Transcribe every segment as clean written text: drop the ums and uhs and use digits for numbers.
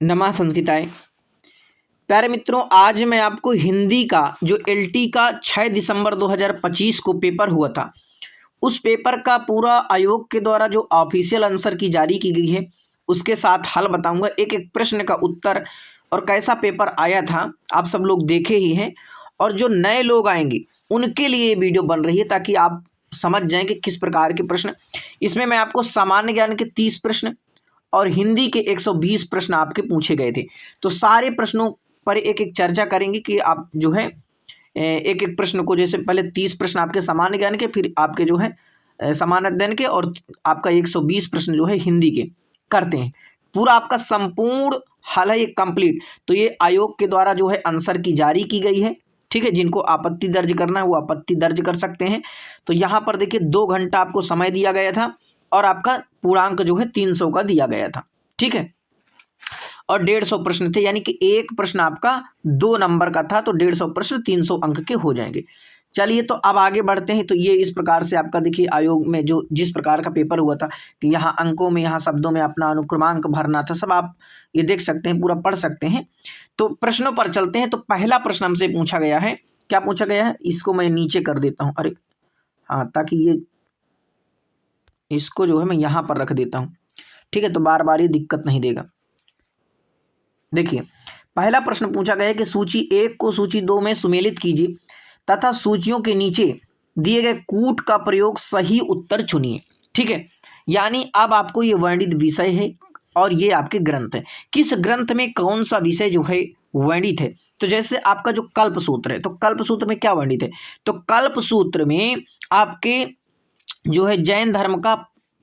नमः संस्कृताय। प्यारे मित्रों, आज मैं आपको हिंदी का जो एलटी का 6 दिसंबर 2025 को पेपर हुआ था, उस पेपर का पूरा आयोग के द्वारा जो ऑफिशियल आंसर की जारी की गई है उसके साथ हल बताऊंगा। एक एक प्रश्न का उत्तर और कैसा पेपर आया था आप सब लोग देखे ही हैं, और जो नए लोग आएंगे उनके लिए ये वीडियो बन रही है ताकि आप समझ जाएं कि किस प्रकार के प्रश्न। इसमें मैं आपको सामान्य ज्ञान के 30 प्रश्न और हिंदी के 120 प्रश्न आपके पूछे गए थे। तो सारे प्रश्नों पर एक एक चर्चा करेंगे कि आप जो है एक एक प्रश्न को, जैसे पहले 30 प्रश्न आपके सामान्य ज्ञान के, फिर आपके जो है सामान्य अध्ययन के, और आपका 120 प्रश्न जो है हिंदी के करते हैं। पूरा आपका संपूर्ण हल है ये कंप्लीट। तो ये आयोग के द्वारा जो है आंसर की जारी की गई है, ठीक है। जिनको आपत्ति दर्ज करना है वो आपत्ति दर्ज कर सकते हैं। तो यहाँ पर देखिए 2 घंटा आपको समय दिया गया था और आपका पूर्णांक जो है 300 का दिया गया था, ठीक है। और 150 प्रश्न थे, यानी कि एक प्रश्न आपका 2 नंबर का था, तो 150 प्रश्न 300 अंक के हो जाएंगे। चलिए तो अब आगे बढ़ते हैं। तो ये इस प्रकार से आपका देखिए आयोग में जो जिस प्रकार का पेपर हुआ था कि यहाँ अंकों में, यहाँ शब्दों में अपना अनुक्रमांक भरना था, सब आप ये देख सकते हैं, पूरा पढ़ सकते हैं। तो प्रश्नों पर चलते हैं। तो पहला प्रश्न हमसे पूछा गया है, क्या पूछा गया है, इसको मैं नीचे कर देता हूँ, अरे हाँ, ताकि ये इसको जो है मैं यहाँ पर रख देता हूँ, ठीक है। तो बार बार ये दिक्कत नहीं देगा। देखिए पहला प्रश्न पूछा गया है कि सूची 1 को सूची 2 में सुमेलित कीजिए तथा सूचियों के नीचे दिए गए कूट का प्रयोग सही उत्तर चुनिए, ठीक है। यानी अब आपको ये वर्णित विषय है और ये आपके ग्रंथ है। किस ग्रंथ में कौन सा विषय जो है वर्णित है। तो जैसे आपका जो कल्प सूत्र है, तो कल्प सूत्र में क्या वर्णित है, तो कल्प सूत्र में आपके जो है जैन धर्म का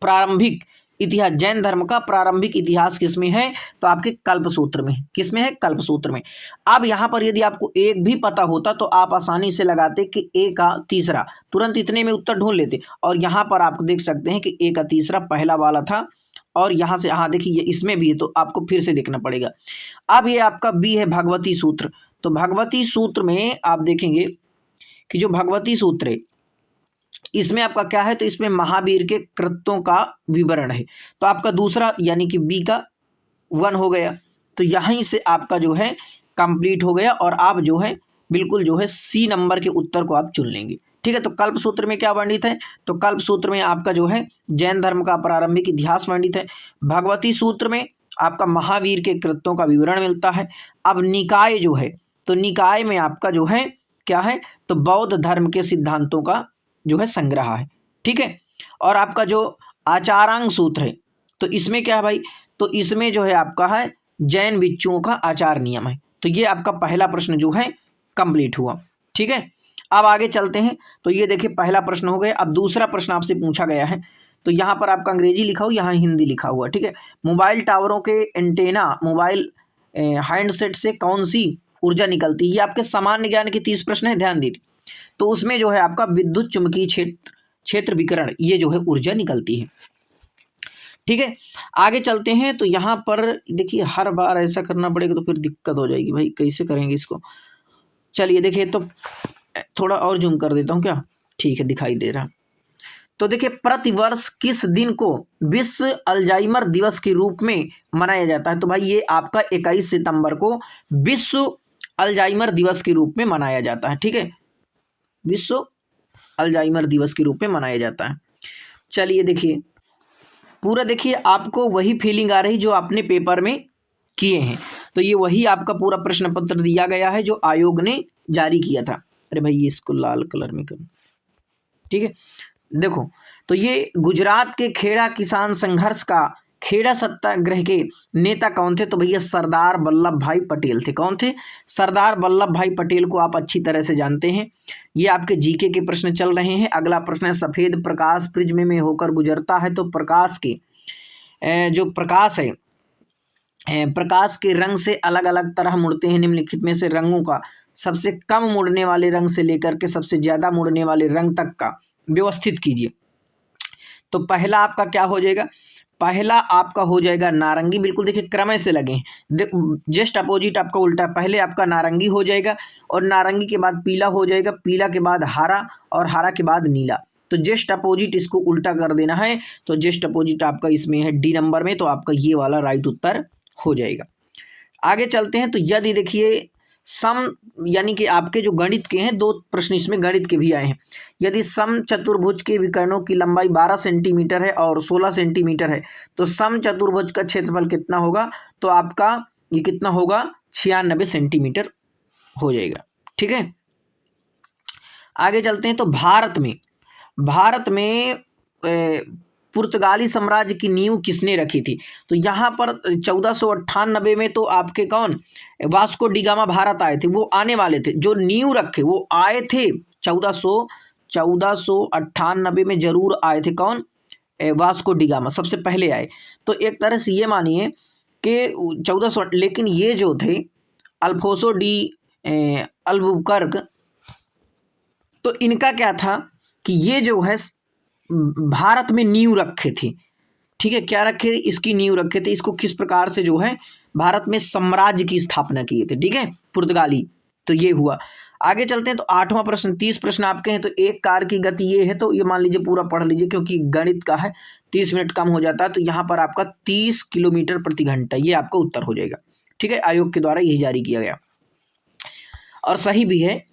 प्रारंभिक इतिहास, जैन धर्म का प्रारंभिक इतिहास किसमें है, तो आपके कल्प सूत्र में। किसमें है, कल्प सूत्र में। अब यहाँ पर यदि आपको एक भी पता होता तो आप आसानी से लगाते कि ए का तीसरा, तुरंत इतने में उत्तर ढूंढ लेते। और यहाँ पर आप देख सकते हैं कि ए का तीसरा पहला वाला था, और यहाँ से हाँ देखिए ये इसमें भी है, तो आपको फिर से देखना पड़ेगा। अब ये आपका बी है भगवती सूत्र। तो भगवती सूत्र में आप देखेंगे कि जो भगवती सूत्र है इसमें आपका क्या है, तो इसमें महावीर के कृत्यों का विवरण है। तो आपका दूसरा यानी कि बी का 1 हो गया। तो यहीं से आपका जो है कंप्लीट हो गया, और आप जो है बिल्कुल जो है सी नंबर के उत्तर को आप चुन लेंगे, ठीक है। तो कल्प सूत्र में क्या वर्णित है, तो कल्प सूत्र में आपका जो है जैन धर्म का प्रारंभिक इतिहास वर्णित है। भगवती सूत्र में आपका महावीर के कृत्यों का विवरण मिलता है। अब निकाय जो है, तो निकाय में आपका जो है क्या है, तो बौद्ध धर्म के सिद्धांतों का जो है संग्रह है, ठीक है। और आपका जो आचारांग सूत्र है, तो इसमें क्या है भाई, तो इसमें जो है आपका है जैन भिक्षुओं का आचार नियम है। तो ये आपका पहला प्रश्न जो है कंप्लीट हुआ, ठीक है। अब आगे चलते हैं। तो ये देखिए पहला प्रश्न हो गया। अब दूसरा प्रश्न आपसे पूछा गया है, तो यहाँ पर आपका अंग्रेजी लिखा हो, यहाँ हिंदी लिखा हुआ, ठीक है। मोबाइल टावरों के एंटेना, मोबाइल हैंडसेट से कौन सी ऊर्जा निकलती है। ये आपके सामान्य ज्ञान के 30 प्रश्न है, ध्यान दीजिए। तो उसमें जो है आपका विद्युत चुम्बकीय क्षेत्र विकिरण, ये जो है ऊर्जा निकलती है, ठीक है। आगे चलते हैं। तो यहाँ पर देखिए हर बार ऐसा करना पड़ेगा तो फिर दिक्कत हो जाएगी भाई, कैसे करेंगे इसको। चलिए देखिए, तो थोड़ा और जूम कर देता हूँ क्या, ठीक है, दिखाई दे रहा। तो देखिए प्रतिवर्ष किस दिन को विश्व अल्जाइमर दिवस के रूप में मनाया जाता है। तो भाई ये आपका 21 सितंबर को विश्व अल्जाइमर दिवस के रूप में मनाया जाता है, ठीक है। विश्व अल्जाइमर दिवस के रूप में मनाया जाता है। चलिए देखिए पूरा, देखिए आपको वही फीलिंग आ रही जो आपने पेपर में किए हैं। तो ये वही आपका पूरा प्रश्न पत्र दिया गया है जो आयोग ने जारी किया था। अरे भाई ये इसको लाल कलर में करो, ठीक है। देखो तो ये गुजरात के खेड़ा किसान संघर्ष का, खेड़ा सत्याग्रह के नेता कौन थे, तो भैया सरदार वल्लभ भाई पटेल थे। कौन थे, सरदार वल्लभ भाई पटेल को आप अच्छी तरह से जानते हैं। ये आपके जीके के प्रश्न चल रहे हैं। अगला प्रश्न है, सफ़ेद प्रकाश प्रिज्म में होकर गुजरता है तो प्रकाश के जो प्रकाश है, प्रकाश के रंग से अलग अलग तरह मुड़ते हैं। निम्नलिखित में से रंगों का सबसे कम मुड़ने वाले रंग से लेकर के सबसे ज़्यादा मुड़ने वाले रंग तक का व्यवस्थित कीजिए। तो पहला आपका क्या हो जाएगा, पहला आपका हो जाएगा नारंगी। बिल्कुल देखिए क्रम से लगे हैं, जस्ट अपोजिट आपका उल्टा। पहले आपका नारंगी हो जाएगा, और नारंगी के बाद पीला हो जाएगा, पीला के बाद हरा, और हरा के बाद नीला। तो जस्ट अपोजिट इसको उल्टा कर देना है। तो जस्ट अपोजिट आपका इसमें है डी नंबर में, तो आपका ये वाला राइट उत्तर हो जाएगा। आगे चलते हैं। तो यदि देखिए सम यानी कि आपके जो गणित के हैं, 2 प्रश्न इसमें गणित के भी आए हैं। यदि सम चतुर्भुज के विकर्णों की लंबाई 12 सेंटीमीटर है और 16 सेंटीमीटर है तो सम चतुर्भुज का क्षेत्रफल कितना होगा? तो आपका ये कितना होगा? 96 सेंटीमीटर हो जाएगा। ठीक है, आगे चलते हैं। तो भारत में पुर्तगाली साम्राज्य की नींव किसने रखी थी? तो यहाँ पर 1498 में तो आपके कौन, वास्को डी गामा भारत आए थे, वो आने वाले थे, जो नींव रखे वो आए थे 1498 में जरूर आए थे। कौन? वास्को डी गामा सबसे पहले आए। तो एक तरह से ये मानिए कि 1400, लेकिन ये जो थे अल्फोंसो डी अल्बुकर्क, तो इनका क्या था कि ये जो है भारत में नींव रखे थे। ठीक है, क्या रखे? इसकी नींव रखे थे। इसको किस प्रकार से जो है भारत में साम्राज्य की स्थापना किए थे। ठीक है, पुर्तगाली। तो ये हुआ। आगे चलते हैं। तो 8वां प्रश्न, 30 प्रश्न आपके हैं। तो एक कार की गति ये है, तो ये मान लीजिए पूरा पढ़ लीजिए क्योंकि गणित का है, 30 मिनट कम हो जाता है। तो यहाँ पर आपका 30 किलोमीटर प्रति घंटा, ये आपका उत्तर हो जाएगा। ठीक है, आयोग के द्वारा यही जारी किया गया और सही भी है।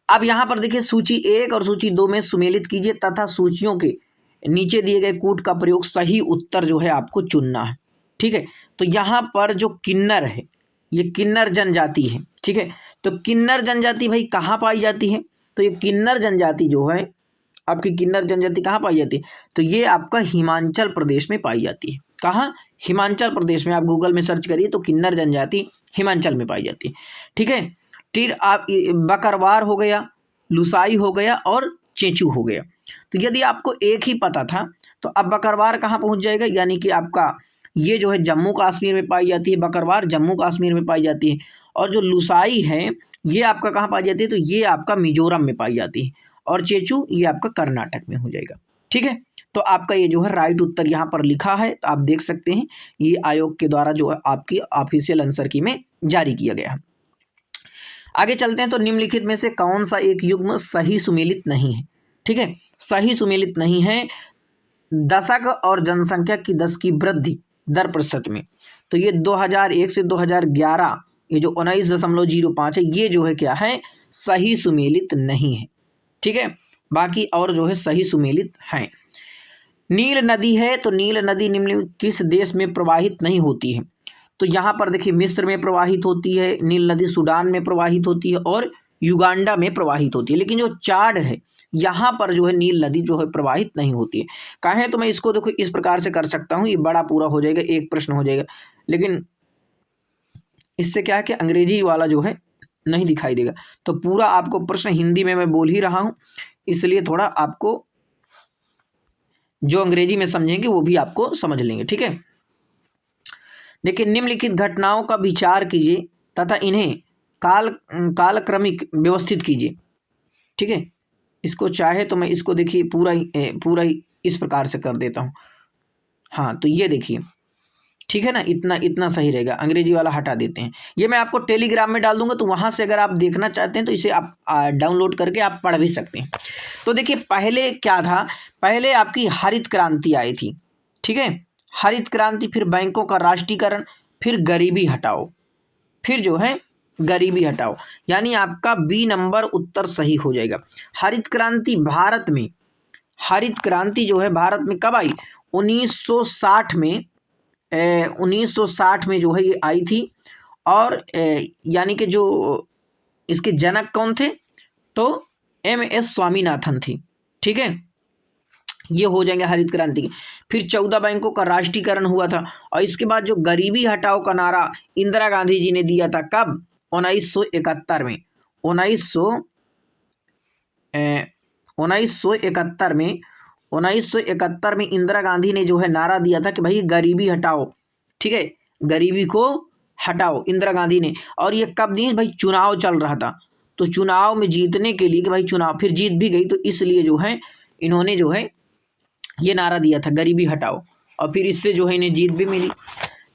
अब यहाँ पर देखिए सूची 1 और सूची 2 में सुमेलित कीजिए तथा सूचियों के नीचे दिए गए कूट का प्रयोग सही उत्तर जो है आपको चुनना है। ठीक है, तो यहाँ पर जो किन्नर है, ये किन्नर जनजाति है। ठीक है, तो किन्नर जनजाति भाई कहाँ पाई जाती है? तो ये किन्नर जनजाति जो है आपकी, किन्नर जनजाति कहाँ पाई जाती है? तो ये आपका हिमाचल प्रदेश में पाई जाती है। कहाँ? हिमाचल प्रदेश में। आप गूगल में सर्च करिए तो किन्नर जनजाति हिमाचल में पाई जाती है। ठीक है, फिर आप बकरवार हो गया, लुसाई हो गया और चेंचू हो गया। तो यदि आपको एक ही पता था तो अब बकरवार कहाँ पहुँच जाएगा? यानी कि आपका ये जो है जम्मू कश्मीर में पाई जाती है, बकरवार जम्मू कश्मीर में पाई जाती है। और जो लुसाई है ये आपका कहाँ पाई जाती है? तो ये आपका मिजोरम में पाई जाती है। और चेचू ये आपका कर्नाटक में हो जाएगा। ठीक है, तो आपका ये जो है राइट उत्तर यहाँ पर लिखा है, तो आप देख सकते हैं ये आयोग के द्वारा जो है आपकी ऑफिशियल आंसर की में जारी किया गया है। आगे चलते हैं। तो निम्नलिखित में से कौन सा एक युग्म सही सुमेलित नहीं है? ठीक है, सही सुमेलित नहीं है दशक और जनसंख्या की 10 की वृद्धि दर प्रतिशत में। तो ये 2001 से 2011 ये जो 19.05 है, ये जो है क्या है? सही सुमेलित नहीं है। ठीक है, बाकी और जो है सही सुमेलित हैं। नील नदी है, तो नील नदी निम्न किस देश में प्रवाहित नहीं होती है? तो यहाँ पर देखिए मिस्र में प्रवाहित होती है नील नदी, सूडान में प्रवाहित होती है और युगांडा में प्रवाहित होती है। लेकिन जो चाड है यहाँ पर जो है नील नदी जो है प्रवाहित नहीं होती है। कहें तो मैं इसको देखो इस प्रकार से कर सकता हूँ, ये बड़ा पूरा हो जाएगा, एक प्रश्न हो जाएगा, लेकिन इससे क्या है कि अंग्रेजी वाला जो है नहीं दिखाई देगा। तो पूरा आपको प्रश्न हिंदी में मैं बोल ही रहा हूँ, इसलिए थोड़ा आपको जो अंग्रेजी में समझेंगे वो भी आपको समझ लेंगे। ठीक है, देखिए निम्नलिखित घटनाओं का विचार कीजिए तथा इन्हें कालक्रमिक व्यवस्थित कीजिए। ठीक है, इसको चाहे तो मैं इसको देखिए पूरा ही इस प्रकार से कर देता हूँ। हाँ, तो ये देखिए, ठीक है ना, इतना सही रहेगा। अंग्रेजी वाला हटा देते हैं, ये मैं आपको टेलीग्राम में डाल दूंगा, तो वहाँ से अगर आप देखना चाहते हैं तो इसे आप डाउनलोड करके आप पढ़ भी सकते हैं। तो देखिए पहले क्या था, पहले आपकी हरित क्रांति आई थी। ठीक है, हरित क्रांति, फिर बैंकों का राष्ट्रीयकरण, फिर गरीबी हटाओ, फिर जो है गरीबी हटाओ, यानी आपका बी नंबर उत्तर सही हो जाएगा। हरित क्रांति भारत में, हरित क्रांति जो है भारत में कब आई? 1960 में 1960 में जो है ये आई थी। और यानी कि जो इसके जनक कौन थे? तो MS स्वामीनाथन थे। ठीक है, ये हो जाएंगे हरित क्रांति के। फिर 14 बैंकों का राष्ट्रीयकरण हुआ था। और इसके बाद जो गरीबी हटाओ का नारा इंदिरा गांधी जी ने दिया था, कब? 1971 में। 1971 में इंदिरा गांधी ने जो है नारा दिया था कि भाई गरीबी हटाओ। ठीक है, गरीबी को हटाओ, इंदिरा गांधी ने। और ये कब दी? भाई चुनाव चल रहा था, तो चुनाव में जीतने के लिए कि भाई चुनाव, फिर जीत भी गई, तो इसलिए जो है इन्होंने जो है ये नारा दिया था गरीबी हटाओ, और फिर इससे जो है इन्हें जीत भी मिली।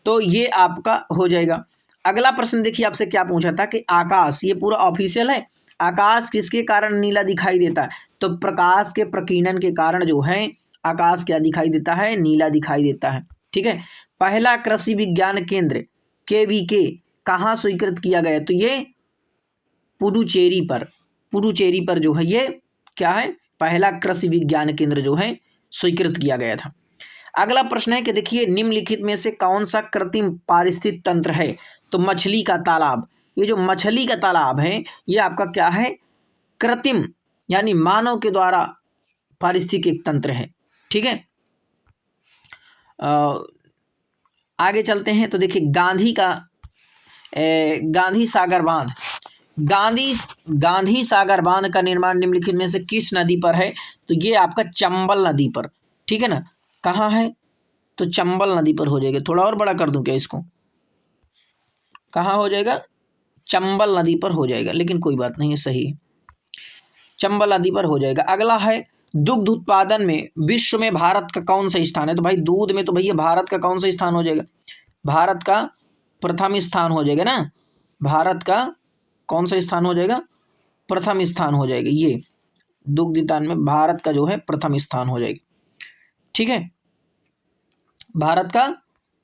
तो ये आपका हो जाएगा। अगला प्रश्न देखिए आपसे क्या पूछा था कि आकाश, ये पूरा ऑफिशियल है, आकाश किसके कारण नीला दिखाई देता है? तो प्रकाश के प्रकीर्णन के कारण जो है आकाश क्या दिखाई देता है? नीला दिखाई देता है। ठीक है, पहला कृषि विज्ञान केंद्र KVK कहाँ स्वीकृत किया गया? तो ये पुडुचेरी पर जो है ये क्या है, पहला कृषि विज्ञान केंद्र जो है स्वीकृत किया गया था। अगला प्रश्न है कि देखिए निम्नलिखित में से कौन सा कृत्रिम पारिस्थितिक तंत्र है? तो मछली का तालाब। ये जो मछली का तालाब है ये आपका क्या है, कृत्रिम यानी मानव के द्वारा पारिस्थितिक तंत्र है। ठीक है, आगे चलते हैं। तो देखिए गांधी सागर बांध, गांधी सागर बांध का निर्माण निम्नलिखित में से किस नदी पर है? तो ये आपका चंबल नदी पर। ठीक है ना, कहाँ है? तो चंबल नदी पर हो जाएगा। थोड़ा और बड़ा कर दूं क्या इसको? कहाँ हो जाएगा? चंबल नदी पर हो जाएगा, लेकिन कोई बात नहीं है, सही है, चंबल नदी पर हो जाएगा। अगला है दुग्ध उत्पादन में विश्व में भारत का कौन सा स्थान है? तो भाई दूध में तो भैया भारत का कौन सा स्थान हो जाएगा? भारत का प्रथम स्थान हो जाएगा ना। भारत का कौन सा स्थान हो जाएगा? प्रथम स्थान हो जाएगा। ये दुग्ध उत्पादन में भारत का जो है प्रथम स्थान हो जाएगा। ठीक है, भारत का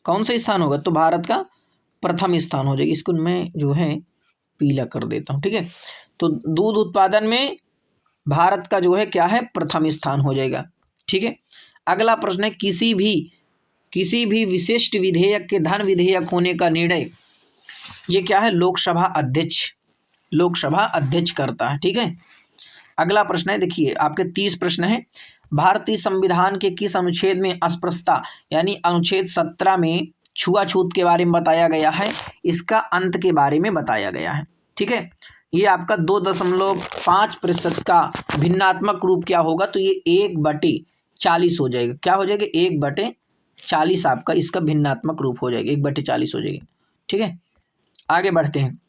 कौन सा स्थान होगा? तो भारत का प्रथम स्थान हो जाएगा। इसको मैं जो है पीला कर देता हूँ। ठीक है, तो दूध उत्पादन में भारत का जो है क्या है, प्रथम स्थान हो जाएगा। ठीक है, अगला प्रश्न है किसी भी विशिष्ट विधेयक के धन विधेयक होने का निर्णय ये क्या है, लोकसभा अध्यक्ष करता है। ठीक है, अगला प्रश्न है, देखिए आपके 30 प्रश्न है। भारतीय संविधान के किस अनुच्छेद में अस्पृश्यता यानी अनुच्छेद 17 में छुआछूत के बारे में बताया गया है? इसका अंत के बारे में बताया गया है। ठीक है, ये आपका 2.5% का भिन्नात्मक रूप क्या होगा? तो ये 1/40 हो जाएगा। क्या हो जाएगा? 1/40 आपका इसका भिन्नात्मक रूप हो जाएगा, 1/40 हो जाएगा। ठीक है, आगे बढ़ते हैं।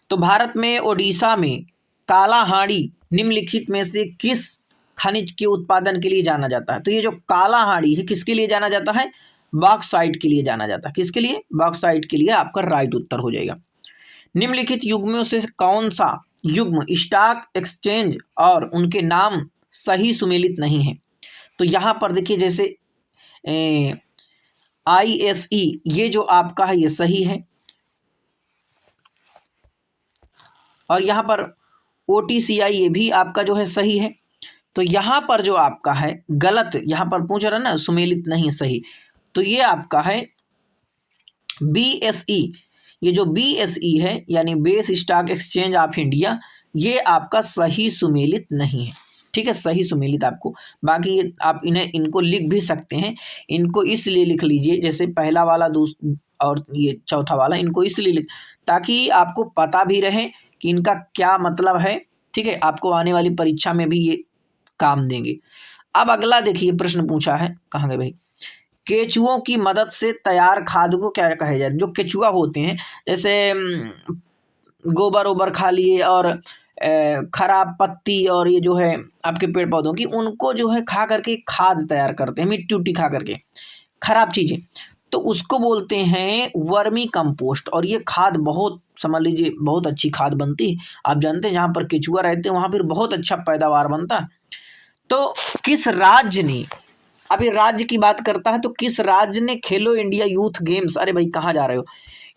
तो भारत में ओडिशा में कालाहांडी निम्नलिखित में से किस खनिज के उत्पादन के लिए जाना जाता है? तो ये जो कालाहांडी है किसके लिए जाना जाता है? बॉक्साइट के लिए जाना जाता है। किसके लिए? बॉक्साइट के लिए आपका राइट उत्तर हो जाएगा। निम्नलिखित युग्मों से कौन सा युग्म स्टॉक एक्सचेंज और उनके नाम सही सुमेलित नहीं है? तो यहाँ पर देखिए जैसे ISE ये जो आपका है ये सही है, और यहाँ पर OTCI ये भी आपका जो है सही है। तो यहाँ पर जो आपका है गलत, यहाँ पर पूछ रहा ना सुमेलित नहीं सही, तो ये आपका है BSE। ये जो BSE है यानी base stock exchange of India, ये आपका सही सुमेलित नहीं है। ठीक है, सही सुमेलित आपको, बाकी ये आप इनको लिख भी सकते हैं। इनको इसलिए लिख लीजिए, जैसे पहला वाला और ये चौथा वाला, इनको इसलिए लिख ताकि आपको पता भी रहे कि इनका क्या मतलब है। ठीक है, आपको आने वाली परीक्षा में भी ये काम देंगे। अब अगला देखिए प्रश्न पूछा है, कहाँ गए भाई? केचुओं की मदद से तैयार खाद को क्या कहा जाए? जो केचुआ होते हैं, जैसे गोबर ओबर खा लिए और खराब पत्ती और ये जो है आपके पेड़ पौधों की, उनको जो है खा करके खाद तैयार करते हैं, मिट्टी उट्टी खा करके खराब चीज़ें, तो उसको बोलते हैं वर्मी कंपोस्ट। और ये खाद बहुत समझ लीजिए बहुत अच्छी खाद बनती है। आप जानते हैं जहाँ पर केचुआ रहते हैं वहाँ पर बहुत अच्छा पैदावार बनता है। तो किस राज्य ने, अभी राज्य की बात करता है, तो किस राज्य ने खेलो इंडिया यूथ गेम्स, अरे भाई कहाँ जा रहे हो,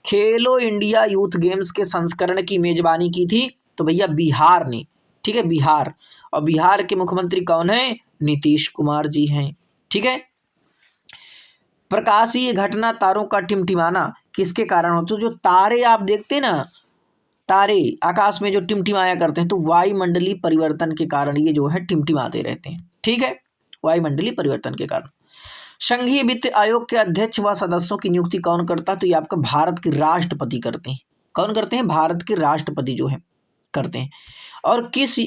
खेलो इंडिया यूथ गेम्स के संस्करण की मेजबानी की थी? तो भैया बिहार ने। ठीक है, बिहार, और बिहार के मुख्यमंत्री कौन है? नीतीश कुमार जी हैं। ठीक है, प्रकाशीय घटना तारों का टिमटिमाना किसके कारण होता है? तो जो तारे आप देखते हैं ना, तारे आकाश में जो टिमटिमाया करते हैं, तो वायुमंडलीय परिवर्तन के कारण ये जो है टिमटिमाते रहते हैं। ठीक है, वायुमंडलीय परिवर्तन के कारण। संघीय वित्त आयोग के अध्यक्ष व सदस्यों की नियुक्ति कौन करता है? तो ये आपका भारत के राष्ट्रपति करते हैं। कौन करते हैं? भारत के राष्ट्रपति जो है करते हैं। और किस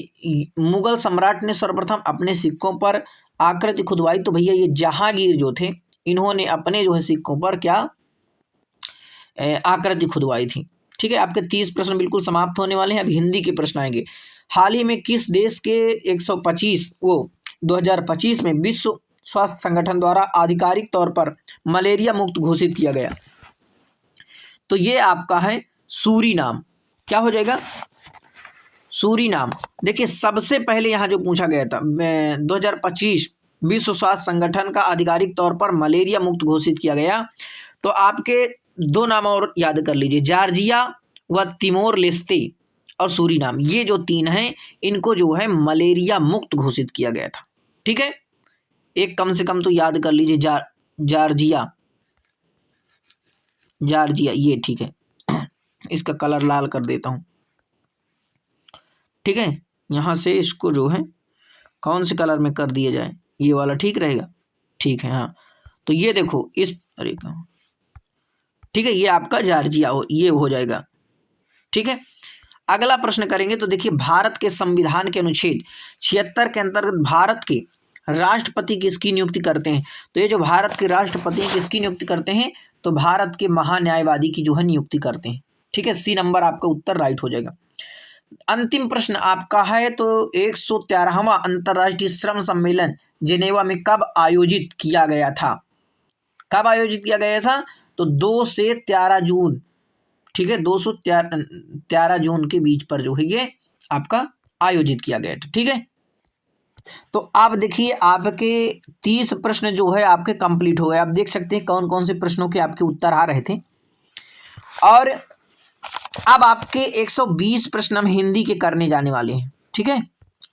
मुगल सम्राट ने सर्वप्रथम अपने सिक्कों पर आकृति खुदवाई? तो भैया ये जहांगीर जो थे, इन्होंने अपने जो है सिक्कों पर क्या आकृति खुदवाई थी। ठीक है, आपके 30 प्रश्न बिल्कुल समाप्त होने वाले हैं। अब हिंदी के प्रश्न आएंगे। हाल ही में किस देश के 2025 में विश्व स्वास्थ्य संगठन द्वारा आधिकारिक तौर पर मलेरिया मुक्त घोषित किया गया? तो ये आपका है सूरीनाम। क्या हो जाएगा? सूरीनाम। देखिए सबसे पहले यहाँ जो पूछा गया था 2025 विश्व स्वास्थ्य संगठन का आधिकारिक तौर पर मलेरिया मुक्त घोषित किया गया, तो आपके दो नाम और याद कर लीजिए, जॉर्जिया व तिमोर लेस्ते और सूरीनाम, ये जो तीन हैं इनको जो है मलेरिया मुक्त घोषित किया गया था। ठीक है, एक कम से कम तो याद कर लीजिए, जॉर्जिया, जॉर्जिया ये ठीक है। इसका कलर लाल कर देता हूँ। ठीक है, यहाँ से इसको जो है कौन से कलर में कर दिया जाए, ये वाला ठीक रहेगा। ठीक है, हाँ तो ये देखो इस, अरे ठीक है, ये आपका जॉर्जिया ये हो जाएगा। ठीक है, अगला प्रश्न करेंगे तो देखिए, भारत के संविधान के अनुच्छेद 76 के अंतर्गत भारत के राष्ट्रपति किसकी नियुक्ति करते हैं? तो ये जो भारत के राष्ट्रपति किसकी नियुक्ति करते हैं? तो भारत के महान्यायवादी की जो है नियुक्ति करते हैं। ठीक है, सी नंबर आपका उत्तर राइट हो जाएगा। अंतिम प्रश्न आपका है, तो 113वां अंतर्राष्ट्रीय श्रम सम्मेलन जेनेवा में कब आयोजित किया गया था? कब आयोजित किया गया था? तो 2 से 13 जून। ठीक है, 2 से 13 जून के बीच पर जो है ये आपका आयोजित किया गया था। ठीक है, तो आप देखिए आपके 30 प्रश्न जो है आपके कंप्लीट हो गए। आप देख सकते हैं कौन कौन से प्रश्नों के आपके उत्तर आ रहे थे। और अब आपके 120 प्रश्न हम हिंदी के करने जाने वाले हैं। ठीक है,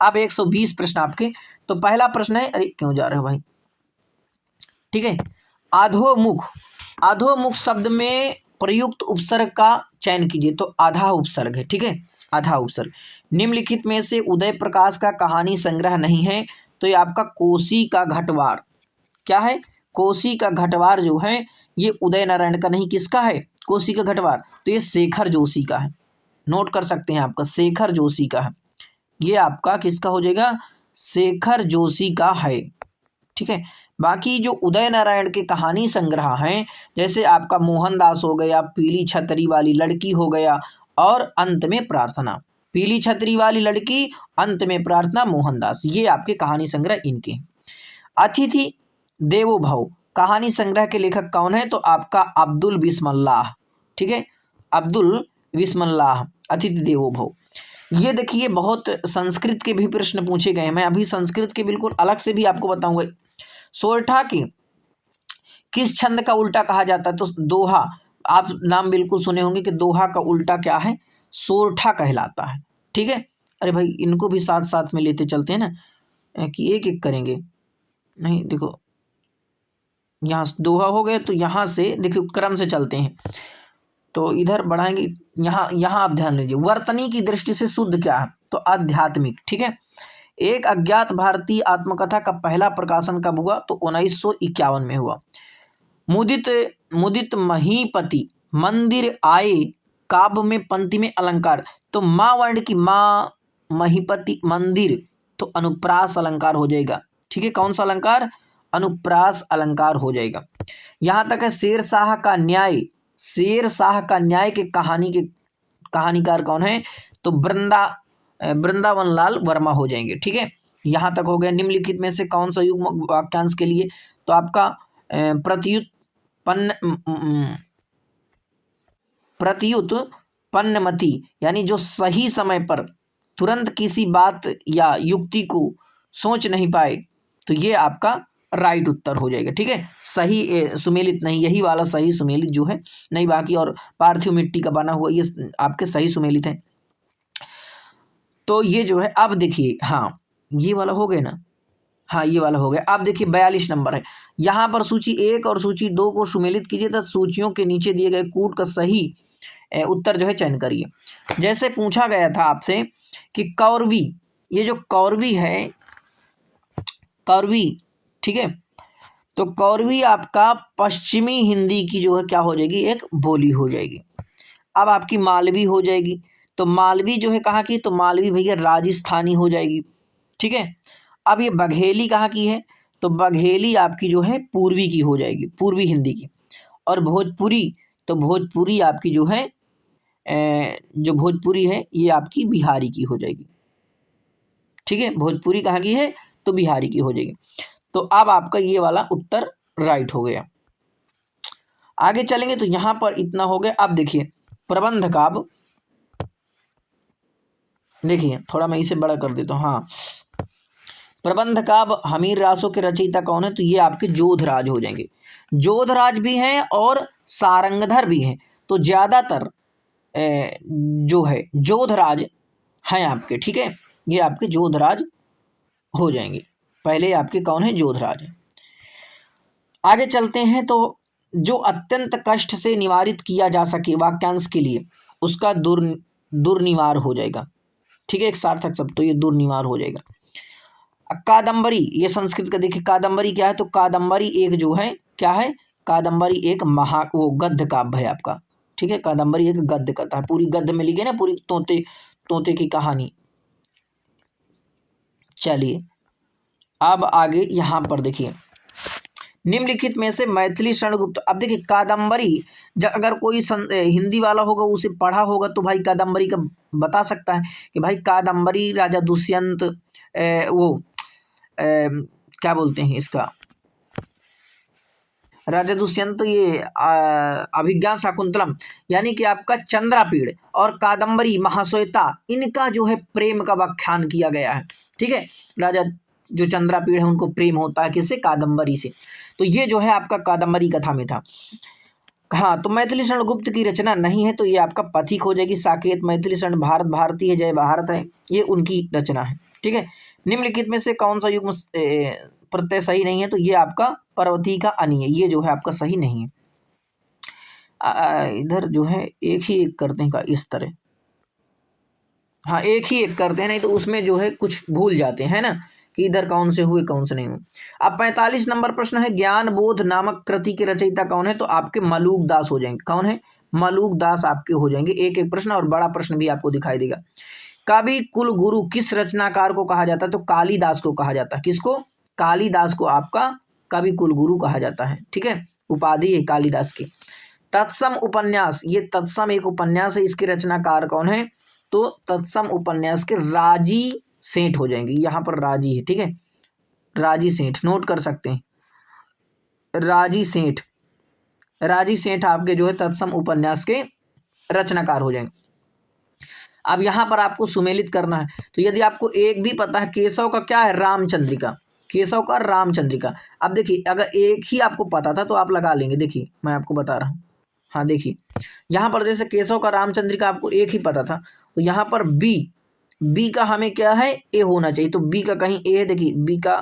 अब 120 प्रश्न आपके। तो पहला प्रश्न है, अरे क्यों जा रहे हो भाई? ठीक है, अधोमुख, अधोमुख शब्द में प्रयुक्त उपसर्ग का चयन कीजिए। तो आधा उपसर्ग है। ठीक है, आधा उपसर्ग। निम्नलिखित में से उदय प्रकाश का कहानी संग्रह नहीं है, तो ये आपका कोसी का घटवार। क्या है? कोसी का घटवार जो है ये उदय नारायण का नहीं, किसका है? कोसी का घटवार। तो ये शेखर जोशी का है। नोट कर सकते हैं, आपका शेखर जोशी का है। ये आपका किसका हो जाएगा? शेखर जोशी का है। ठीक है, बाकी जो उदय नारायण के कहानी संग्रह हैं, जैसे आपका मोहनदास हो गया, पीली छतरी वाली लड़की हो गया, और अंत में प्रार्थना। पीली छतरी वाली लड़की, अंत में प्रार्थना, मोहनदास, ये आपके कहानी संग्रह इनके। अतिथि देवो भव कहानी संग्रह के लेखक कौन है? तो आपका अब्दुल बिस्मिल्लाह। ठीक है, अब्दुल बिस्मिल्लाह, अतिथि देवो भव। ये देखिए बहुत संस्कृत के भी प्रश्न पूछे गए हैं। मैं अभी संस्कृत के बिल्कुल अलग से भी आपको बताऊंगा। सोरठा के किस छंद का उल्टा कहा जाता है? तो दोहा। आप नाम बिल्कुल सुने होंगे कि दोहा का उल्टा क्या है? सोरठा कहलाता है। ठीक है, अरे भाई इनको भी साथ साथ में लेते चलते हैं ना, कि एक एक करेंगे नहीं। देखो यहाँ दोहा हो गए, तो यहाँ से देखो क्रम से चलते हैं, तो इधर बढ़ाएंगे। यहाँ आप ध्यान लीजिए, वर्तनी की दृष्टि से शुद्ध क्या है? तो आध्यात्मिक। ठीक है, एक अज्ञात भारतीय आत्मकथा का पहला प्रकाशन कब हुआ? तो 1951 में हुआ। मुदित महीपति मंदिर आए काव्य में पंक्ति में अलंकार। तो माँ वर्ण की माँ, महीपति मंदिर, तो अनुप्रास अलंकार हो जाएगा। ठीक है, कौन सा अलंकार? अनुप्रास अलंकार हो जाएगा। यहाँ तक है शेरशाह का न्याय। शेरशाह का न्याय के कहानीकार कौन है? तो वृंदावन लाल वर्मा हो जाएंगे। ठीक है, यहाँ तक हो गया। निम्नलिखित में से कौन सा युग्म वाक्यांश के लिए? तो आपका प्रत्युत्पन्नमति, यानी जो सही समय पर तुरंत किसी बात या युक्ति को सोच नहीं पाए, तो ये आपका राइट उत्तर हो जाएगा। ठीक है, सही सुमेलित नहीं, यही वाला सही सुमेलित जो है नहीं, बाकी और पार्थिव मिट्टी का बना हुआ ये आपके सही सुमेलित है। तो ये जो है, अब देखिए, हाँ ये वाला हो गया ना, हाँ ये वाला हो गया। अब देखिए 42 नंबर है, यहाँ पर सूची 1 और सूची 2 को सुमेलित कीजिए तथा सूचियों के नीचे दिए गए कूट का सही उत्तर जो है चयन करिए। जैसे पूछा गया था आपसे कि कौरवी, ये जो कौरवी है, कौरवी, ठीक है, तो कौरवी आपका पश्चिमी हिंदी की जो है क्या हो जाएगी? एक बोली हो जाएगी। अब आपकी मालवी हो जाएगी। तो मालवी जो है कहाँ की? तो मालवी भैया राजस्थानी हो जाएगी। ठीक है, अब ये बघेली कहाँ की है? तो बघेली आपकी जो है पूर्वी की हो जाएगी, पूर्वी हिंदी की। और भोजपुरी, तो भोजपुरी आपकी जो है जो भोजपुरी है ये आपकी बिहारी की हो जाएगी। ठीक है, भोजपुरी कहाँ की है? तो बिहारी की हो जाएगी। तो अब आपका ये वाला उत्तर राइट हो गया। आगे चलेंगे तो यहाँ पर इतना हो गया। अब देखिए प्रबंध काव्य, देखिए थोड़ा मैं इसे बड़ा कर देता हूँ। हाँ, प्रबंध काव्य हमीर रासों के रचयिता कौन है? तो ये आपके जोधराज हो जाएंगे। जोधराज भी हैं और सारंगधर भी हैं, तो ज़्यादातर जो है जोधराज हैं आपके, ठीक है, ये आपके जोधराज हो जाएंगे। पहले आपके कौन है? जोधराज है। आगे चलते हैं, तो जो अत्यंत कष्ट से निवारित किया जा सके वाक्यांश के लिए, उसका दुर्निवार हो जाएगा, ठीक है, एक सार्थक शब्द, तो ये दुर्निवार हो जाएगा। कादम्बरी, ये संस्कृत का देखिए, कादम्बरी क्या है? तो कादम्बरी एक जो है क्या है? कादम्बरी एक वो गद्य काव्य है आपका, ठीक है, कादम्बरी एक गद्य कथा है, पूरी गद्य में लिखी है ना, पूरी तोते की कहानी। चलिए अब आगे यहाँ पर देखिए, निम्नलिखित में से मैथिली शरणगुप्त, अब देखिए कादम्बरी, अगर कोई हिंदी वाला होगा उसे पढ़ा होगा तो भाई कादम्बरी का बता सकता है कि भाई कादम्बरी राजा दुष्यंत क्या बोलते हैं इसका, राजा दुष्यंत ये अभिज्ञान शाकुंतलम, यानी कि आपका चंद्रापीड़ और कादम्बरी महाश्वेता, इनका जो है प्रेम का व्याख्यान किया गया है, ठीक है। राजा जो चंद्रापीड़ है उनको प्रेम होता है किससे? कादम्बरी से। तो ये जो है आपका कादम्बरी कथा में था। हाँ, तो मैथिली शरण गुप्त की रचना नहीं है, तो ये आपका पथिक हो जाएगी। साकेत, मैथिली शरण भारत भारती है, जय भारत है, ये उनकी रचना है, ठीक है। निम्नलिखित में से कौन सा युग्म प्रत्यय सही नहीं है? तो ये आपका पर्वती का अनि है, ये जो है आपका सही नहीं है। इधर जो है एक ही एक करते हैं का इस तरह, हाँ एक ही एक करते हैं, नहीं तो उसमें जो है कुछ भूल जाते हैं ना कि इधर कौन से हुए कौन से नहीं हुए। अब 45 नंबर प्रश्न है, ज्ञान बोध नामक कृति के रचयिता कौन है? तो आपके मलूक दास हो जाएंगे। कौन है? मलूक दास आपके हो जाएंगे। एक एक प्रश्न और बड़ा प्रश्न भी आपको दिखाई देगा। कवि कुल गुरु किस रचनाकार को कहा जाता है? तो कालिदास को कहा जाता है। किसको? कालिदास को आपका कवि कुल गुरु कहा जाता है, ठीक है, उपाधि है कालिदास की। तत्सम उपन्यास, ये तत्सम एक उपन्यास है, इसके रचनाकार कौन है? तो तत्सम उपन्यास के राजी सेठ हो जाएंगे। यहाँ पर राजी है, ठीक है, राजी सेठ नोट कर सकते हैं, राजी सेठ, राजी सेठ आपके जो है तत्सम उपन्यास के रचनाकार हो जाएंगे। अब यहाँ पर आपको सुमेलित करना है, तो यदि आपको एक भी पता है, केशव का क्या है? रामचंद्रिका, केशव का रामचंद्रिका। अब देखिए अगर एक ही आपको पता था तो आप लगा लेंगे, देखिए मैं आपको बता रहा हूँ। हाँ देखिए यहाँ पर जैसे केशव का रामचंद्रिका आपको एक ही पता था, तो यहाँ पर बी का हमें क्या है? ए होना चाहिए, तो बी का कहीं ए है, देखिए बी का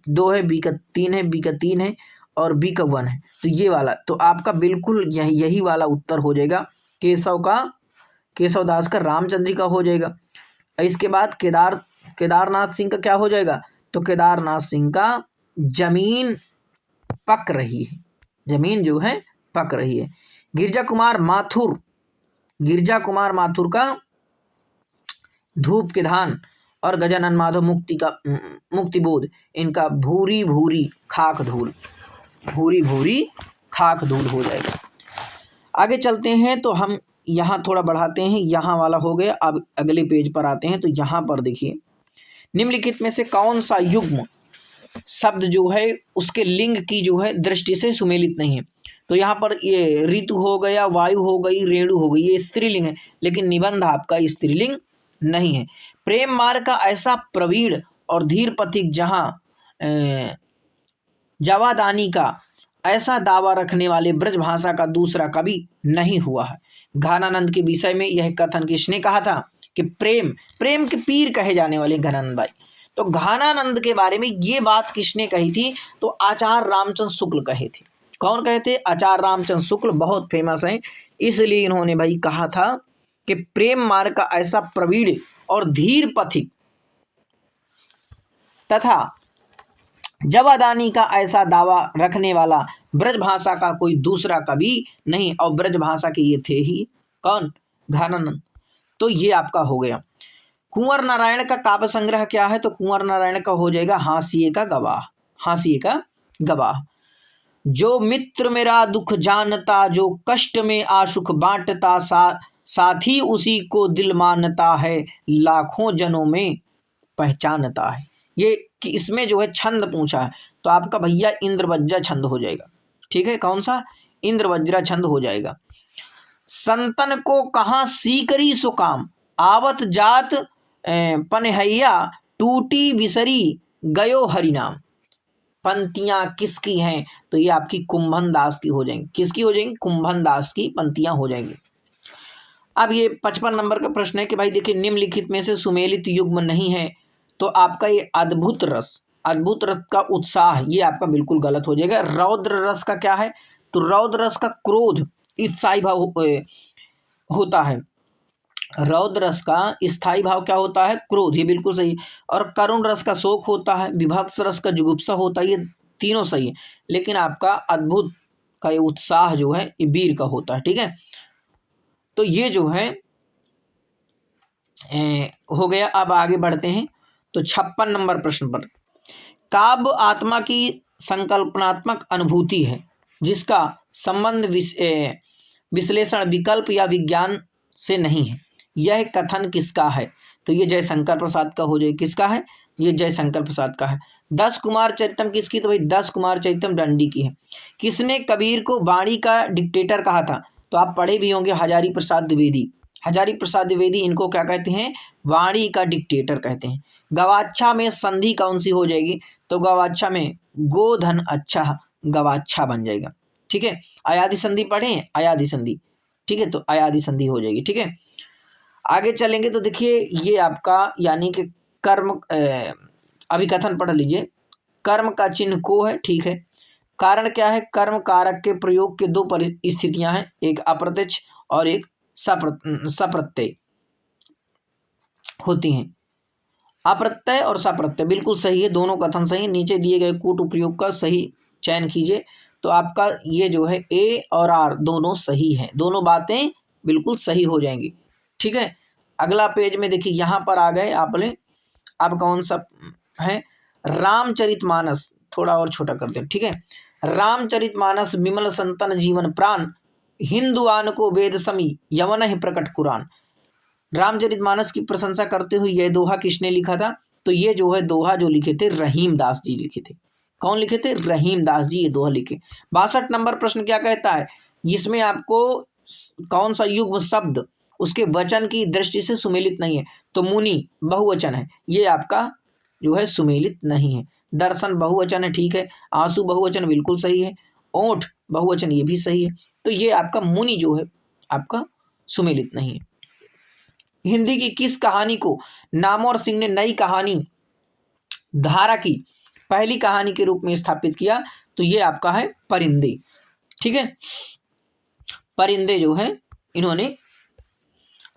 2 है, बी का 3 है, बी का 3 है और बी का 1 है, तो ये वाला, तो आपका बिल्कुल यही वाला उत्तर हो जाएगा। केशवदास का रामचंद्रिका हो जाएगा। इसके बाद केदारनाथ सिंह का क्या हो जाएगा? तो केदारनाथ सिंह का जमीन पक रही है, जमीन जो है पक रही है। गिरजा कुमार माथुर का धूप के धान और गजानन माधव मुक्तिबोध, इनका भूरी भूरी खाक धूल हो जाएगा। आगे चलते हैं, तो हम यहाँ थोड़ा बढ़ाते हैं, यहाँ वाला हो गया। अब अगले पेज पर आते हैं, तो यहाँ पर देखिए, निम्नलिखित में से कौन सा युग्म शब्द जो है उसके लिंग की जो है दृष्टि से सुमेलित नहीं है? तो यहाँ पर ये ऋतु हो गया, वायु हो गई, रेणु हो गई, ये स्त्रीलिंग है, लेकिन निबंध आपका स्त्रीलिंग नहीं है। प्रेम मार्ग का ऐसा प्रवीण और धीर पथिक जहाँ जवादानी का ऐसा दावा रखने वाले ब्रज भाषा का दूसरा कवि नहीं हुआ है। घनानंद के विषय में यह कथन किसने कहा था? कि प्रेम के पीर कहे जाने वाले घनानंद भाई। तो घनानंद के बारे में ये बात किसने कही थी? तो आचार्य रामचंद्र शुक्ल कहे थे। कौन कहे थे? आचार्य रामचंद्र शुक्ल, बहुत फेमस है, इसलिए इन्होंने भाई कहा था कि प्रेम मार्ग का ऐसा प्रवीण और धीर पथिक तथा जवादानी का ऐसा दावा रखने वाला ब्रज भाषा का कोई दूसरा कवि नहीं, और ब्रज भाषा के ये थे ही कौन? घनानंद। तो ये आपका हो गया। कुंवर नारायण का काव्य संग्रह क्या है? तो कुंवर नारायण का हो जाएगा हाशिए का गवाह। जो मित्र मेरा दुख जानता, जो कष्ट में आशुक बांटता, साथी उसी को दिल मानता है, लाखों जनों में पहचानता है। ये कि इसमें जो है छंद पूछा है, तो आपका भैया इंद्रवज्रा छंद हो जाएगा, ठीक है, कौन सा? इंद्रवज्रा छंद हो जाएगा। संतन को कहाँ सीकरी सो काम, आवत जात पनहैया टूटी बिसरी गयो हरिनाम, पंक्तियां किसकी हैं? तो ये आपकी कुंभन दास की हो जाएंगी। किसकी हो जाएंगी? कुंभन दास की पंक्तियां हो जाएंगी। अब ये 55 नंबर का प्रश्न है कि भाई देखिए, निम्नलिखित में से सुमेलित युग्म नहीं है, तो आपका ये अद्भुत रस का उत्साह, ये आपका बिल्कुल गलत हो जाएगा। रौद्र रस का क्या है? तो रौद्र रस का क्रोध स्थायी भाव होता है। रौद्र रस का स्थायी भाव क्या होता है? क्रोध, ये बिल्कुल सही है। और करुण रस का शोक होता है, विभत्स रस का जुगुप्सा होता है, ये तीनों सही है। लेकिन आपका अद्भुत का ये उत्साह जो है ये वीर का होता है। ठीक है, तो ये जो है हो गया। अब आगे बढ़ते हैं तो 56 नंबर प्रश्न पर, काव्य आत्मा की संकल्पनात्मक अनुभूति है जिसका संबंध विश्लेषण, विकल्प या विज्ञान से नहीं है। यह कथन किसका है? तो ये जयशंकर प्रसाद का हो जाए। किसका है? ये जयशंकर प्रसाद का है। 10 कुमार चरितम किसकी? तो भाई 10 कुमार चरितम दंडी की है। किसने कबीर को वाणी का डिक्टेटर कहा था? तो आप पढ़े भी होंगे, हजारी प्रसाद द्विवेदी। हजारी प्रसाद द्विवेदी इनको क्या कहते हैं? वाणी का डिक्टेटर कहते हैं। गवाच्छा में संधि कौन सी हो जाएगी? तो गवाच्छा में गोधन अच्छा, गवाच्छा बन जाएगा। ठीक है, अयादि संधि पढ़े, अयादि संधि। ठीक है, तो अयादि संधि हो जाएगी। ठीक है, आगे चलेंगे तो देखिए ये आपका यानी कि कर्म, अभिकथन पढ़ लीजिए। कर्म का चिन्ह को है। ठीक है, कारण क्या है? कर्म कारक के प्रयोग के दो परिस्थितियां हैं, एक अप्रत्यक्ष और एक सप्रत्यय होती हैं। अप्रत्यय और सप्रत्यय बिल्कुल सही है, दोनों कथन सही। नीचे दिए गए कूट उपयोग का सही चयन कीजिए, तो आपका ये जो है ए और आर दोनों सही हैं, दोनों बातें बिल्कुल सही हो जाएंगी। ठीक है, अगला पेज में देखिए, यहाँ पर आ गए आपने। अब कौन सा है? रामचरितमानस, थोड़ा और छोटा कर दें। ठीक है, रामचरितमानस विमल संतन जीवन प्राण, हिंदुआन को वेद समी यवन है प्रकट कुरान। रामचरितमानस की प्रशंसा करते हुए यह दोहा किसने लिखा था? तो ये जो है दोहा जो लिखे थे रहीम दास जी लिखे थे। कौन लिखे थे? रहीम दास जी ये दोहा लिखे। 62 नंबर प्रश्न क्या कहता है? इसमें आपको कौन सा युग्म शब्द उसके वचन की दृष्टि से सुमेलित नहीं है? तो मुनि बहुवचन है, ये आपका जो है सुमेलित नहीं है। दर्शन बहुवचन है। ठीक है, आंसू बहुवचन बिल्कुल सही है। ओठ बहुवचन ये भी सही है। तो ये आपका मुनि जो है आपका सुमेलित नहीं है। हिंदी की किस कहानी को नामवर सिंह ने नई कहानी धारा की पहली कहानी के रूप में स्थापित किया? तो ये आपका है परिंदे। ठीक है, परिंदे जो है इन्होंने।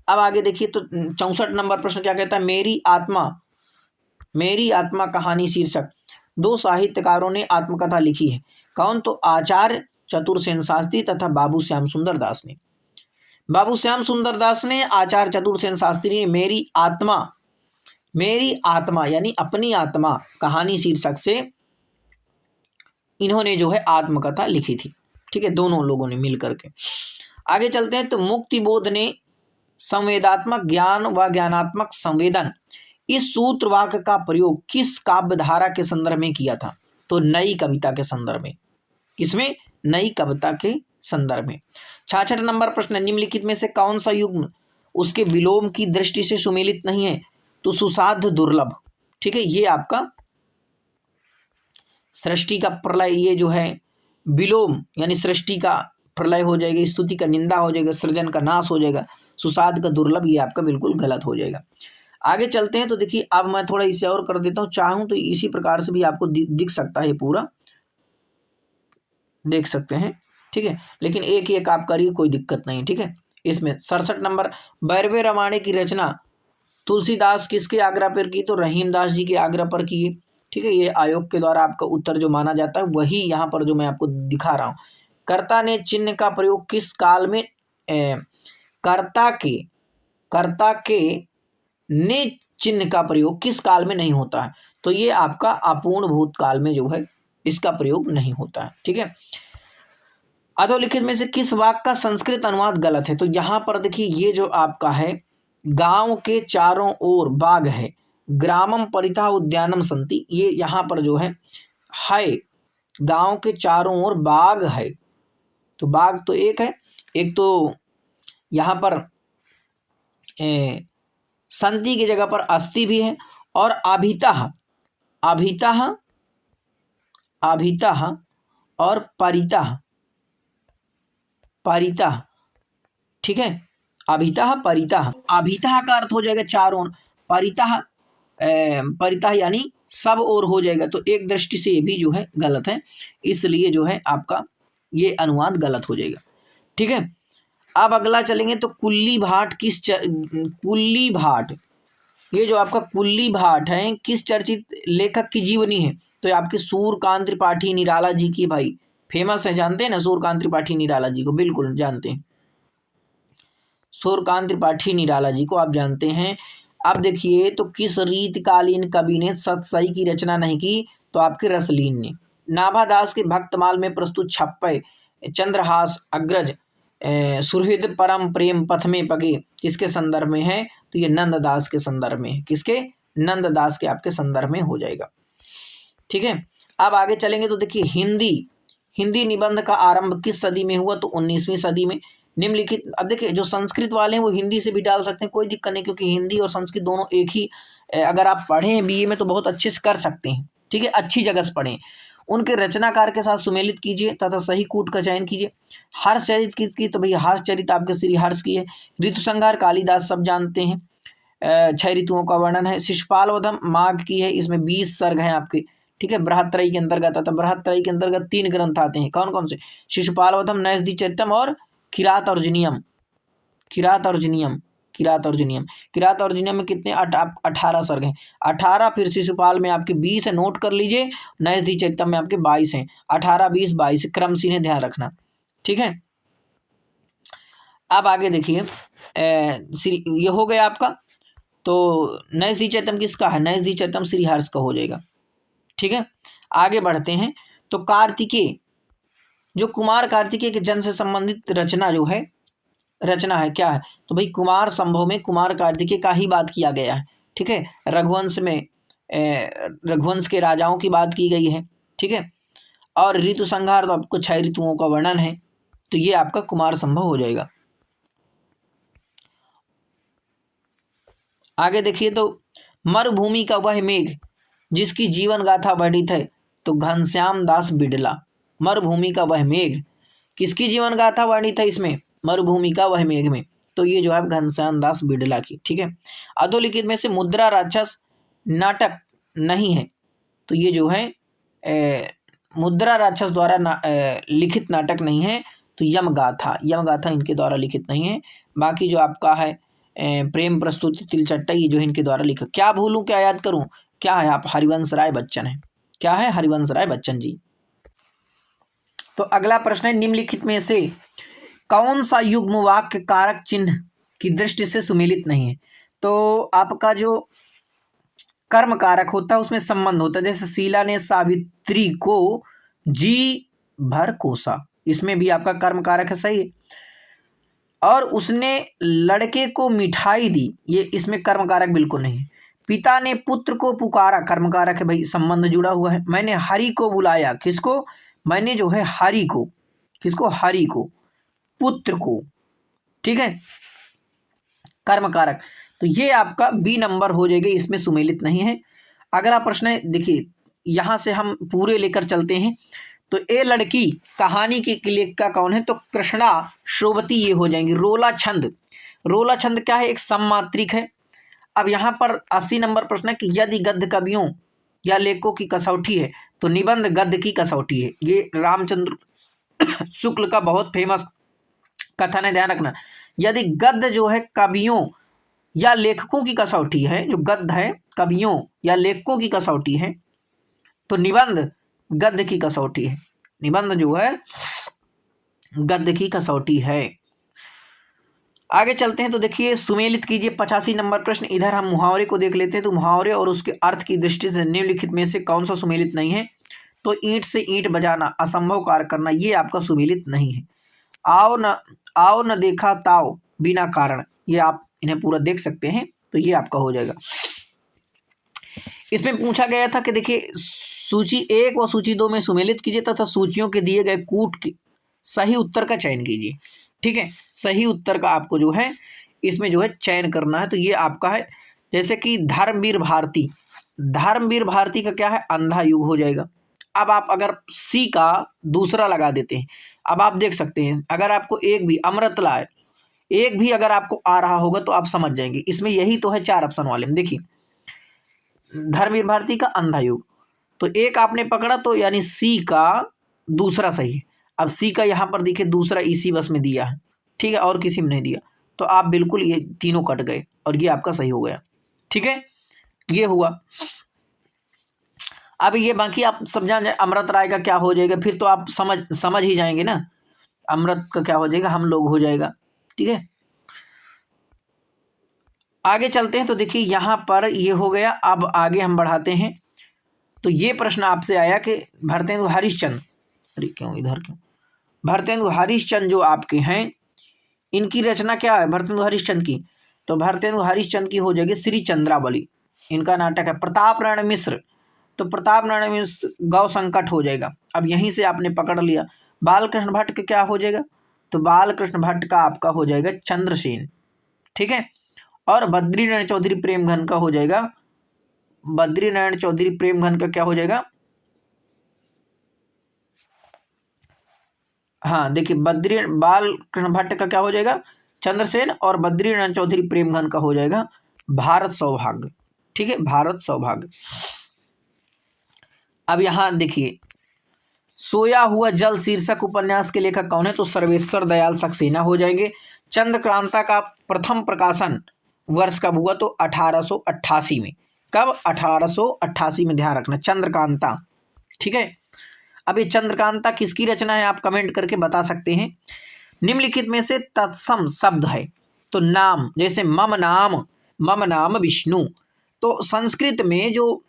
अब आगे देखिए तो 64 नंबर प्रश्न क्या कहता है? मेरी आत्मा कहानी शीर्षक 2 साहित्यकारों ने आत्मकथा लिखी है। कौन? तो आचार्य चतुरसेन शास्त्री तथा बाबू श्याम सुंदर दास ने। बाबू श्याम सुंदर दास ने, आचार्य चतुरसेन शास्त्री ने मेरी आत्मा यानी अपनी आत्मा कहानी शीर्षक से इन्होंने जो है आत्मकथा लिखी थी। ठीक है, दोनों लोगों ने मिल करके। आगे चलते हैं तो मुक्ति बोध ने संवेदात्मक ज्ञान व ज्ञानात्मक संवेदन, इस सूत्र वाक्य का प्रयोग किस काव्य धारा के संदर्भ में किया था? तो नई कविता के संदर्भ में। किसमें? नई कविता के संदर्भ में। 66 नंबर प्रश्न, निम्नलिखित में से कौन सा युग्म उसके विलोम की दृष्टि से सुमेलित नहीं है? तो सुसाध्य दुर्लभ। ठीक है, ये आपका सृष्टि का प्रलय, ये जो है विलोम यानी सृष्टि का प्रलय हो जाएगा, स्तुति का निंदा हो जाएगा, सृजन का नाश हो जाएगा। सुसाध का दुर्लभ ये आपका बिल्कुल गलत हो जाएगा। आगे चलते हैं तो देखिए, अब मैं थोड़ा इसे और कर देता हूँ, चाहूँ तो इसी प्रकार से भी आपको दिख सकता है, पूरा देख सकते हैं। ठीक है, लेकिन एक एक आप करिए, कोई दिक्कत नहीं। ठीक है, इसमें 67 नंबर, बैरवे रामायण की रचना तुलसीदास किसके आग्रह पर की? तो रहीम दास जी के आग्रह पर की। ठीक है, ये आयोग के द्वारा आपका उत्तर जो माना जाता है वही यहाँ पर जो मैं आपको दिखा रहा हूँ। कर्ता ने चिन्ह का प्रयोग किस काल में? कर्ता के ने चिन्ह का प्रयोग किस काल में नहीं होता है? तो ये आपका अपूर्ण भूतकाल में जो है इसका प्रयोग नहीं होता है। ठीक है, अधोलिखित में से किस वाक्य का संस्कृत अनुवाद गलत है? तो यहाँ पर देखिए, ये जो आपका है, गांव के चारों ओर बाग है, ग्रामम परितः उद्यानम संति, ये यहाँ पर जो है गांव के चारों ओर बाग है। तो बाग तो एक है, एक तो यहाँ पर संति की जगह पर अस्थि भी है, और अभितः, अभितः, अभितः और परितः, परितः, ठीक है। अभितः परितः, अभितः का अर्थ हो जाएगा चारों, परितः परितः यानी सब ओर हो जाएगा, तो एक दृष्टि से ये भी जो है गलत है, इसलिए जो है आपका ये अनुवाद गलत हो जाएगा, ठीक है। अब अगला चलेंगे तो कुल्ली भाट कुल्ली भाट, ये जो आपका कुल्ली भाट है किस चर्चित लेखक की जीवनी है? तो ये आपके सूर्यकांत त्रिपाठी निराला जी की, भाई फेमस है, जानते हैं ना सूर्यकांत त्रिपाठी निराला जी को, बिल्कुल जानते हैं, सूर्यकांत त्रिपाठी निराला जी को आप जानते हैं। अब देखिए तो किस रीतकालीन कवि ने सतसई की रचना नहीं की? तो आपके रसलीन ने। नाभादास के भक्तमाल में प्रस्तुत छप्पय, चंद्रहास अग्रज, सुहृद परम प्रेम पथ में पगे किसके संदर्भ में है? तो ये नंददास के संदर्भ में है, किसके? नंददास के आपके संदर्भ में हो जाएगा, ठीक है। अब आगे चलेंगे तो देखिए हिंदी निबंध का आरंभ किस सदी में हुआ? तो 19वीं सदी में। निम्नलिखित, अब देखिए जो संस्कृत वाले हैं वो हिंदी से भी डाल सकते हैं, कोई दिक्कत नहीं, क्योंकि हिंदी और संस्कृत दोनों एक ही, अगर आप पढ़े हैं बीए में तो बहुत अच्छे से कर सकते हैं, ठीक है, अच्छी जगह से पढ़ें। उनके रचनाकार के साथ सुमेलित कीजिए तथा सही कूट का चयन कीजिए। हर्षचरित किसकी? तो भैया हर्षचरित आपके श्री हर्ष की है। ऋतुसंहार कालिदास सब जानते हैं, 6 ऋतुओं का वर्णन है। शिशुपाल वधम माघ की है, इसमें 20 सर्ग हैं आपके, ठीक है। बृहत्त्रयी के अंतर्गत आता है, बृहत्त्रयी के अंतर्गत 3 ग्रंथ आते हैं, कौन कौन से? शिशुपाल वधम, नैषधि चरितम और किरात अर्जुनियम। किरात अर्जुनियम, किरात अर्जुनियम, किरात अर्जुनियम में कितने? 18 सर्ग हैं, 18, फिर शिशुपाल में आपके 20 है, नोट कर लीजिए। नैषधि चरितम में आपके 22 हैं, 18, 20, 22 क्रम से इन्हें ध्यान रखना, ठीक है। अब आगे देखिए, ये हो गया आपका, तो नैषधि चरितम किसका है? नैषधि चरितम श्री हर्ष का हो जाएगा, ठीक है। आगे बढ़ते हैं तो कार्तिकेय, जो कुमार कार्तिकेय के जन्म से संबंधित रचना जो है, रचना है क्या है? तो भाई कुमार संभव में कुमार कार्तिकेय का ही बात किया गया है, ठीक है। रघुवंश में रघुवंश के राजाओं की बात की गई है, ठीक है। और ऋतु संहार तो आपको 6 ऋतुओं का वर्णन है, तो ये आपका कुमार संभव हो जाएगा। आगे देखिए तो मरुभूमि का वह मेघ जिसकी जीवन गाथा वर्णित है, तो घनश्याम दास बिड़ला। मरुभूमि का वह मेघ किसकी जीवन गाथा वर्णित है इसमें? मरुभूमि का वह मेघ में, तो ये जो है घनश्याम दास बिड़ला की, ठीक है। अधोलिखित में से मुद्रा राक्षस नाटक नहीं है, तो ये जो है मुद्रा राक्षस द्वारा लिखित नाटक नहीं है, तो यमगाथा, यमगाथा इनके द्वारा लिखित नहीं है। बाकी जो आपका है प्रेम प्रस्तुति तिलचट्टा, ये जो है इनके द्वारा लिखा। क्या भूलूं क्या याद करूं? क्या है? आप हरिवंश राय बच्चन है, क्या है? हरिवंश राय बच्चन जी। तो अगला प्रश्न है, निम्नलिखित में से कौन सा युग्म वाक्य कारक चिन्ह की दृष्टि से सुमेलित नहीं है? तो आपका जो कर्म कारक होता है उसमें संबंध होता है, जैसे शीला ने सावित्री को जी भर कोसा, इसमें भी आपका कर्म कारक है, सही है। और उसने लड़के को मिठाई दी, ये इसमें कर्म कारक बिल्कुल नहीं है। पिता ने पुत्र को पुकारा, कर्म कारक है भाई, संबंध जुड़ा हुआ है। मैंने हरि को बुलाया, किसको? मैंने जो है हरि को, किसको? हरि को, पुत्र को, ठीक है, कर्म कारक। तो ये आपका बी नंबर हो जाएगा, इसमें सुमेलित नहीं है। अगला प्रश्न है, देखिए यहां से हम पूरे लेकर चलते हैं। तो ए लड़की कहानी की लेखिका कौन है? तो कृष्णा शोभती ये हो जाएंगी। रोला छंद, रोला छंद क्या है? एक सममात्रिक है। अब यहाँ पर 80 नंबर प्रश्न है कि यदि गद्य कवियों या लेखकों की कसौटी है, तो निबंध गद्य की कसौटी है। ये रामचंद्र शुक्ल का बहुत फेमस कथन है, ध्यान रखना। यदि गद्य जो है कवियों या लेखकों की कसौटी है, जो गद्य है कवियों या लेखकों की कसौटी है, तो निबंध गद्य की कसौटी है। निबंध जो है गद्य की कसौटी है। आगे चलते हैं तो देखिए, सुमेलित कीजिए 85 नंबर प्रश्न। इधर हम मुहावरे को देख लेते हैं। तो मुहावरे और उसके अर्थ की दृष्टि से निम्नलिखित में से कौन सा सुमेलित नहीं है? तो ईंट से ईंट बजाना, असंभव कार्य करना, ये आपका सुमेलित नहीं है। आओ न देखा ताओ बिना कारण, ये आप इन्हें पूरा देख सकते हैं, तो ये आपका हो जाएगा। इसमें पूछा गया था कि देखिए सूची 1 व सूची 2 में सुमेलित कीजिए तथा सूचियों के दिए गए कूट के सही उत्तर का चयन कीजिए, ठीक है। सही उत्तर का आपको जो है इसमें जो है चयन करना है। तो ये आपका है, जैसे कि धर्मवीर भारती, धर्मवीर भारती का क्या है, अंधा युग हो जाएगा। अब आप अगर सी का दूसरा लगा देते हैं, अब आप देख सकते हैं अगर आपको एक भी अमृतलाल एक भी अगर आपको आ रहा होगा तो आप समझ जाएंगे, इसमें यही तो है 4 ऑप्शन वाले में। देखिए धर्मवीर भारती का अंधा युग, तो एक आपने पकड़ा तो यानी सी का दूसरा सही है। अब सी का यहाँ पर देखिए दूसरा इसी बस में दिया है, ठीक है, और किसी में नहीं दिया, तो आप बिल्कुल ये तीनों कट गए और ये आपका सही हो गया। ठीक है, ये हुआ। अब ये बाकी आप समझा जाए अमृत राय का क्या हो जाएगा, फिर तो आप समझ ही जाएंगे ना, अमृत का क्या हो जाएगा, हम लोग हो जाएगा। ठीक है, आगे चलते हैं। तो देखिए यहाँ पर ये हो गया, अब आगे हम बढ़ाते हैं। तो ये प्रश्न आपसे आया कि भरतेंदु हरिश्चंद्र, अरे क्यों इधर क्यों, भरतेंदु हरिश्चंद्र जो आपके हैं इनकी रचना क्या है भरतेंदु हरिश्चंद्र की, तो भरतेंदु हरिश्चंद्र की हो जाएगी श्री चंद्रावली। इनका नाटक है प्रताप नारायण मिश्र, तो प्रताप नारायण मिश्र गौ संकट हो जाएगा। अब यहीं से आपने पकड़ लिया। बालकृष्ण भट्ट का क्या हो जाएगा, तो बालकृष्ण भट्ट का आपका हो जाएगा चंद्रसेन। ठीक है, और बद्रीनारायण चौधरी प्रेमघन का हो जाएगा, बद्रीनारायण चौधरी प्रेमघन का क्या हो जाएगा, हाँ देखिए बालकृष्ण भट्ट का क्या हो जाएगा चंद्रसेन, और बद्रीनारायण चौधरी प्रेमघन का हो जाएगा भारत सौभाग्य। ठीक है, भारत सौभाग्य। अब यहां देखिए सोया हुआ जल शीर्षक उपन्यास के लेखक कौन है, तो सर्वेश्वर दयाल सक्सेना हो जाएंगे। चंद्रकांता का प्रथम प्रकाशन वर्ष कब हुआ, तो 1888 में। कब, 1888 में, ध्यान रखना चंद्रकांता। ठीक है, अब ये चंद्रकांता किसकी रचना है आप कमेंट करके बता सकते हैं। निम्नलिखित में से तत्सम शब्द है, तो नाम, जैसे मम नाम विष्णु, तो संस्कृत में जो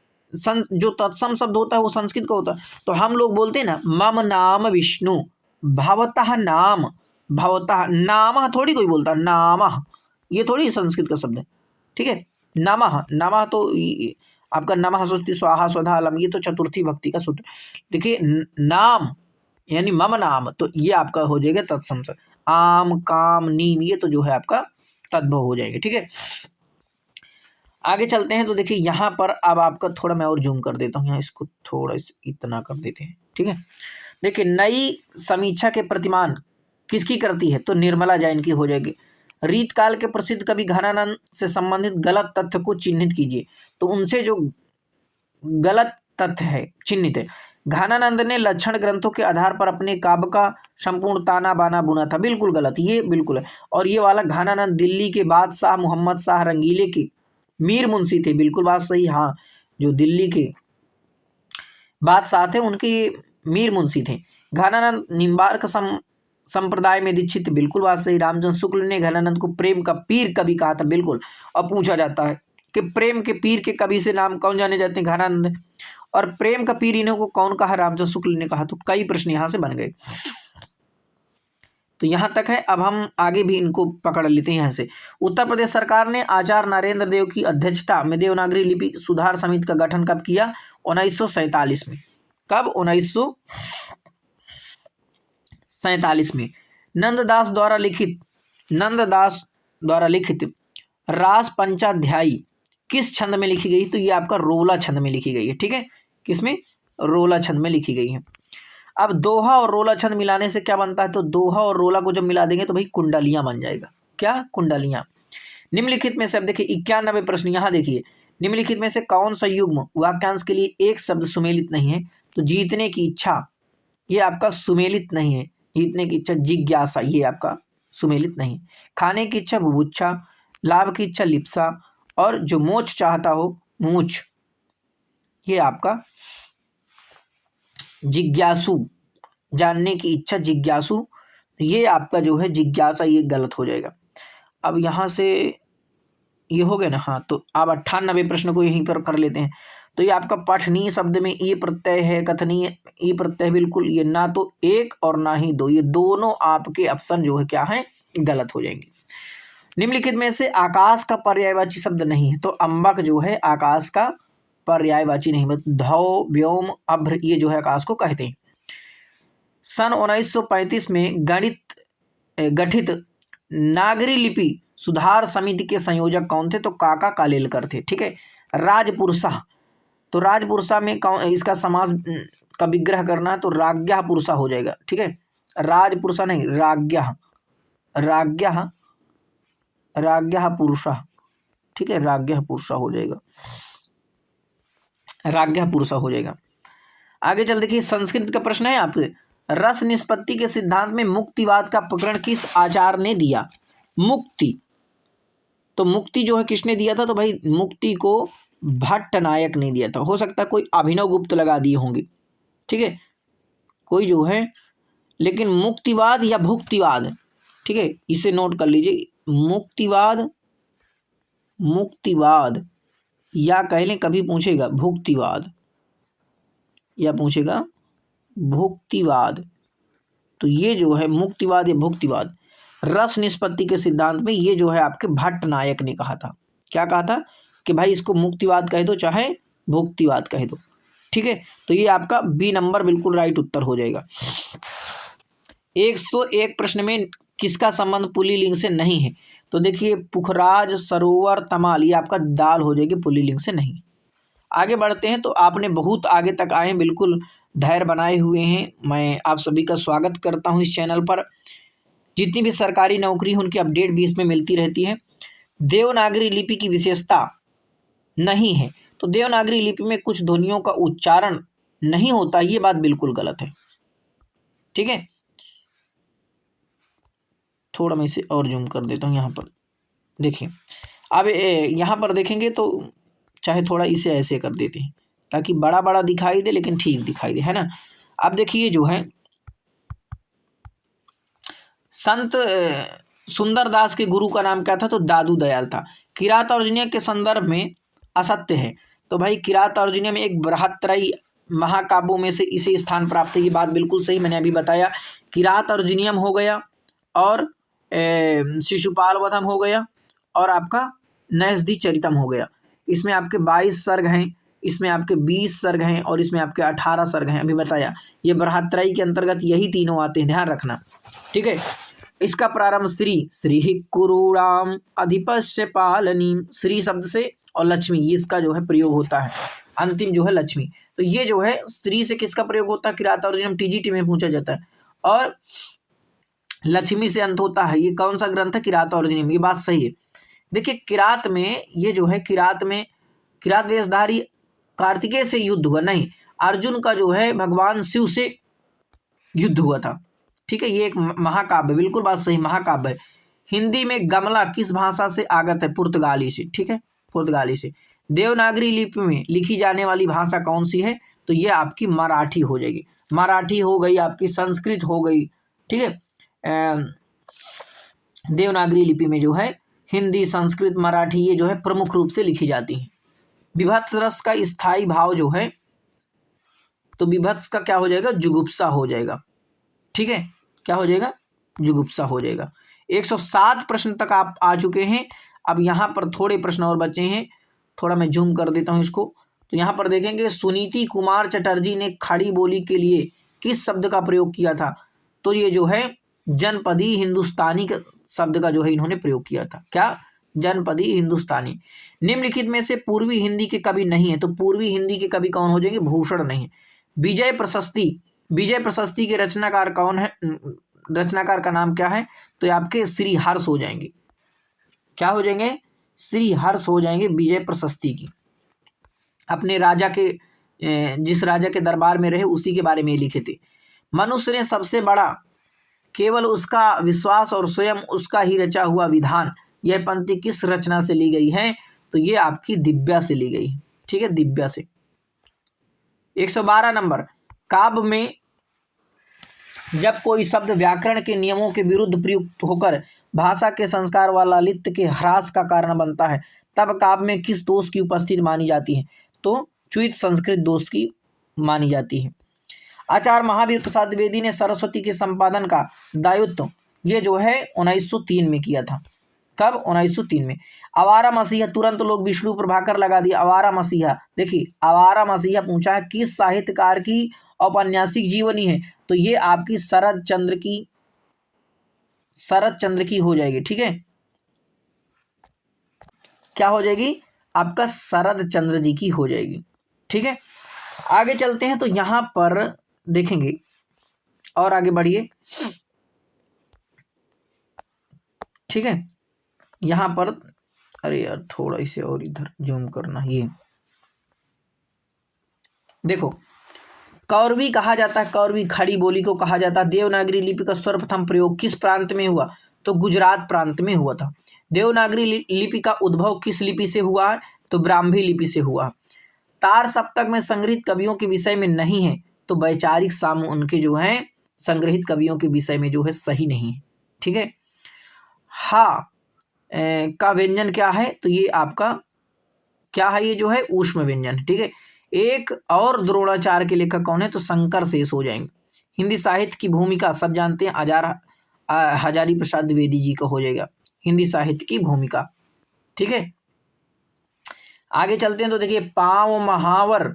तत्सम शब्द होता है वो संस्कृत का होता है, तो हम लोग बोलते हैं ना मम नाम विष्णु, भवतः नाम, भवतः नामः थोड़ी कोई बोलता, नामः ये थोड़ी संस्कृत का शब्द है। ठीक है, नमः, नमः तो आपका नमः स्वस्ति स्वाहा स्वधा अलम, ये तो चतुर्थी भक्ति का सूत्र। देखिए नाम यानी मम नाम, तो ये आपका हो जाएगा तत्सम शब्द। आम काम नीम, ये तो जो है आपका तद्भव हो जाएगा। ठीक है, आगे चलते हैं। तो देखिए यहाँ पर अब आपका थोड़ा मैं और जूम कर देता हूँ, यहाँ इसको थोड़ा इतना कर देते हैं। ठीक है, देखिए नई समीक्षा के प्रतिमान किसकी करती है, तो निर्मला जैन की हो जाएगी। रीतकाल के प्रसिद्ध कवि घनानंद से संबंधित गलत तथ्य को चिन्हित कीजिए, तो उनसे जो गलत तथ्य है चिन्हित है, घनानंद ने लक्षण ग्रंथों के आधार पर अपने काव्य का संपूर्ण ताना बाना बुना था, बिल्कुल गलत, ये बिल्कुल है। और ये वाला घनानंद दिल्ली के बादशाह मोहम्मद शाह रंगीले के मीर मुंशी थे, बिल्कुल बात सही। हाँ, जो दिल्ली के बादशाह थे उनके ये मीर मुंशी थे। घनानंद निम्बार्क संप्रदाय में दीक्षित, बिल्कुल बात सही। रामचंद्र शुक्ल ने घनानंद को प्रेम का पीर कवि कहा था, बिल्कुल। और पूछा जाता है कि प्रेम के पीर के कवि से नाम कौन जाने जाते हैं, घनानंद, और प्रेम का पीर इन्हों को कौन कहा, रामचंद्र शुक्ल ने कहा। तो कई प्रश्न यहाँ से बन गए। तो यहाँ तक है, अब हम आगे भी इनको पकड़ लेते हैं। यहाँ से उत्तर प्रदेश सरकार ने आचार्य नरेंद्र देव की अध्यक्षता में देवनागरी लिपि सुधार समिति का गठन कब किया, 1947 में। कब, 1947 में। नंददास द्वारा लिखित रास पंचाध्यायी किस छंद में लिखी गई, तो ये आपका रोला छंद में लिखी गई है। ठीक है, किसमें, रोला छंद में लिखी गई है। अब दोहा और रोला छंद मिलाने से क्या बनता है, तो दोहा और रोला को जब मिला देंगे तो भाई कुंडलियां बन जाएगा। क्या, कुंडलियां। निम्नलिखित में से, अब देखिए 91 प्रश्न, यहाँ देखिए निम्नलिखित में से कौन सा युग्म वाक्यांश के लिए एक शब्द सुमेलित नहीं है, तो जीतने की इच्छा, ये आपका सुमेलित नहीं है। जीतने की इच्छा जिज्ञासा, ये आपका सुमेलित नहीं। खाने की इच्छा बुभुक्षा, लाभ की इच्छा लिप्सा, और जो मोक्ष चाहता हो मूछ, ये आपका जिज्ञासु, जानने की इच्छा जिज्ञासु, ये आपका जो है जिज्ञासा, ये गलत हो जाएगा। अब यहाँ से ये हो गया ना, हाँ, तो आप 98 प्रश्न को यहीं पर कर लेते हैं। तो ये आपका पठनीय शब्द में ई प्रत्यय है, कथनीय ई प्रत्यय, बिल्कुल ये ना तो एक और ना ही दो, ये दोनों आपके ऑप्शन जो है क्या है, गलत हो जाएंगे। निम्नलिखित में से आकाश का पर्यायवाची शब्द नहीं है, तो अम्बक जो है आकाश का पर्यायवाची नहीं, मतलब धौ व्योम अभ्र, ये जो है आकाश को कहते हैं। सन 1935 में गठित नागरी लिपि सुधार समिति के संयोजक कौन थे, तो काका कालेलकर थे। ठीक है, राजपुर शाह, तो राजपुरुषा में इसका समास का विग्रह करना है तो राज्ञः पुरुषा हो जाएगा। ठीक है, राजपुरुषा नहीं, राज्ञः, राज्ञः, राज्ञः पुरुषा। ठीक है, राज्ञः पुरुषा हो जाएगा, राज्ञः पुरुषा हो जाएगा। आगे चल देखिए, संस्कृत का प्रश्न है आपसे, रस निष्पत्ति के सिद्धांत में मुक्तिवाद का प्रकरण किस आचार्य ने दिया? मुक्ति, तो मुक्ति जो है किसने दिया था? तो भाई मुक्ति को भट्ट नायक ने दिया था। हो सकता है कोई अभिनव गुप्त लगा दिए होंगे, ठीक है, कोई जो है, लेकिन मुक्तिवाद या भुक्तिवाद, ठीक है, इसे नोट कर लीजिए, मुक्तिवाद, मुक्तिवाद या कह लें, कभी पूछेगा भुक्तिवाद या पूछेगा भुक्तिवाद, तो ये जो है मुक्तिवाद या भुक्तिवाद, रस निष्पत्ति के सिद्धांत में ये जो है आपके भट्ट नायक ने कहा था। क्या कहा था? कि भाई इसको मुक्तिवाद कह दो चाहे भुक्तिवाद कह दो। ठीक है, तो ये आपका बी नंबर बिल्कुल राइट उत्तर हो जाएगा। 101 प्रश्न में किसका संबंध पुल्लिंग से नहीं है? तो देखिए पुखराज, सरोवर, तमाल, ये आपका दाल हो जाएगी, पुल्लिंग से नहीं। आगे बढ़ते हैं, तो आपने बहुत आगे तक आए हैं, बिल्कुल धैर्य बनाए हुए हैं। मैं आप सभी का स्वागत करता हूं इस चैनल पर। जितनी भी सरकारी नौकरी है उनकी अपडेट भी इसमें मिलती रहती है। देवनागरी लिपि की विशेषता नहीं है, तो देवनागरी लिपि में कुछ ध्वनियों का उच्चारण नहीं होता, ये बात बिल्कुल गलत है। ठीक है, थोड़ा मैं इसे और जूम कर देता हूँ यहाँ पर, देखिए अब यहाँ पर देखेंगे तो चाहे थोड़ा इसे ऐसे कर देते हैं ताकि बड़ा बड़ा दिखाई दे लेकिन ठीक दिखाई दे, है ना। अब देखिए जो है संत सुंदरदास के गुरु का नाम क्या था? तो दादू दयाल था। किरात अर्जुनीय के संदर्भ में असत्य है, तो भाई किरात अर्जुनीय में एक बृहत्त्रयी महाकाव्यों में से इसे स्थान प्राप्त है, ये बात बिल्कुल सही, मैंने अभी बताया। किरात अर्जुनीयम हो गया और शिशुपाल वधम हो गया और आपका नैषधि चरितम हो गया। इसमें आपके 22 सर्ग हैं, इसमें आपके 20 सर्ग हैं और इसमें आपके 18 सर्ग हैं, अभी बताया। ये बृहत्त्रयी के अंतर्गत यही तीनों आते हैं, ध्यान रखना। ठीक है, इसका प्रारंभ श्री ही कुरूणाम अधिपस्य पालनी, श्री शब्द से और लक्ष्मी, ये इसका जो है प्रयोग होता है, अंतिम जो है लक्ष्मी। तो ये जो है श्री से किसका प्रयोग होता है? किरात अर्जुनीयम, टीजीटी में पूछा जाता है। और लक्ष्मी से अंत होता है, ये कौन सा ग्रंथ है? किरात अर्जुनीयम, ये बात सही है। देखिए किरात में ये जो है, किरात में किरात वेशधारी कार्तिकेय से युद्ध हुआ नहीं, अर्जुन का जो है भगवान शिव से युद्ध हुआ था। ठीक है, ये एक महाकाव्य, बिल्कुल बात सही, महाकाव्य है। हिंदी में गमला किस भाषा से आगत है? पुर्तगाली से। ठीक है, पुर्तगाली से। देवनागरी लिपि में लिखी जाने वाली भाषा कौन सी है? तो ये आपकी मराठी हो जाएगी, मराठी हो गई आपकी, संस्कृत हो गई। ठीक है, देवनागरी लिपि में जो है हिंदी, संस्कृत, मराठी ये जो है प्रमुख रूप से लिखी जाती है। विभत्स रस का स्थायी भाव जो है, तो विभत्स का क्या हो जाएगा? जुगुप्सा हो जाएगा। ठीक है, क्या हो जाएगा? जुगुप्सा हो जाएगा। 107 प्रश्न तक आप आ चुके हैं। अब यहाँ पर थोड़े प्रश्न और बचे हैं, थोड़ा मैं जूम कर देता हूँ इसको। तो यहाँ पर देखेंगे, सुनीति कुमार चटर्जी ने खड़ी बोली के लिए किस शब्द का प्रयोग किया था? तो ये जो है जनपदी हिंदुस्तानी का शब्द का जो है इन्होंने प्रयोग किया था। क्या? जनपदी हिंदुस्तानी। निम्नलिखित में से पूर्वी हिंदी के कवि नहीं है, तो पूर्वी हिंदी के कवि कौन हो जाएंगे? भूषण नहीं। विजय प्रशस्ति, विजय प्रशस्ति के रचनाकार कौन है? रचनाकार का नाम क्या है? तो आपके श्री हर्ष हो जाएंगे। क्या हो जाएंगे? श्री हर्ष हो जाएंगे विजय प्रशस्ति की। अपने राजा के, जिस राजा के दरबार में रहे उसी के बारे में लिखे थे। मनुष्य ने सबसे बड़ा केवल उसका विश्वास और स्वयं उसका ही रचा हुआ विधान, यह पंक्ति किस रचना से ली गई है? तो ये आपकी दिव्या से ली गई है। ठीक है, दिव्या से। 112 नंबर, काव्य में जब कोई शब्द व्याकरण के नियमों के विरुद्ध प्रयुक्त होकर भाषा के संस्कार व लालित्य के ह्रास का कारण बनता है, तब काव्य में किस दोष की उपस्थिति मानी जाती है? तो च्युत संस्कृत दोष की मानी जाती है। आचार्य महावीर प्रसाद द्विवेदी ने सरस्वती के संपादन का दायित्व ये जो है 1903 में किया था। कब? 1903 में। आवारा मसीहा, तुरंत लोग विष्णु प्रभाकर लगा दिया। आवारा मसीहा, देखिए आवारा मसीहा पूछा है किस साहित्यकार की औपन्यासिक जीवनी है? तो ये आपकी शरद चंद्र की हो जाएगी। ठीक है, क्या हो जाएगी? आपका शरद चंद्र जी की हो जाएगी। ठीक है, आगे चलते हैं तो यहाँ पर देखेंगे और आगे बढ़िए। ठीक है, यहाँ पर अरे यार थोड़ा इसे और इधर जूम करना, ये देखो कौरवी कहा जाता है, कौरवी खड़ी बोली को कहा जाता है। देवनागरी लिपि का सर्वप्रथम प्रयोग किस प्रांत में हुआ? तो गुजरात प्रांत में हुआ था। देवनागरी लिपि का उद्भव किस लिपि से हुआ है? तो ब्राह्मी लिपि से हुआ। तार सप्तक में संग्रहित कवियों के विषय में नहीं है, तो वैचारिक साम उनके जो हैं संग्रहित कवियों के विषय में जो है सही नहीं है। ठीक है, हा का व्यंजन क्या है? तो ये आपका क्या है? ये जो है ऊष्म व्यंजन। ठीक है, एक और द्रोणाचार्य के लेखक कौन है? तो शंकर शेष हो जाएंगे। हिंदी साहित्य की भूमिका सब जानते हैं, हजारी प्रसाद द्विवेदी जी का हो जाएगा हिंदी साहित्य की भूमिका। ठीक है, आगे चलते हैं तो देखिए, पाँव महावर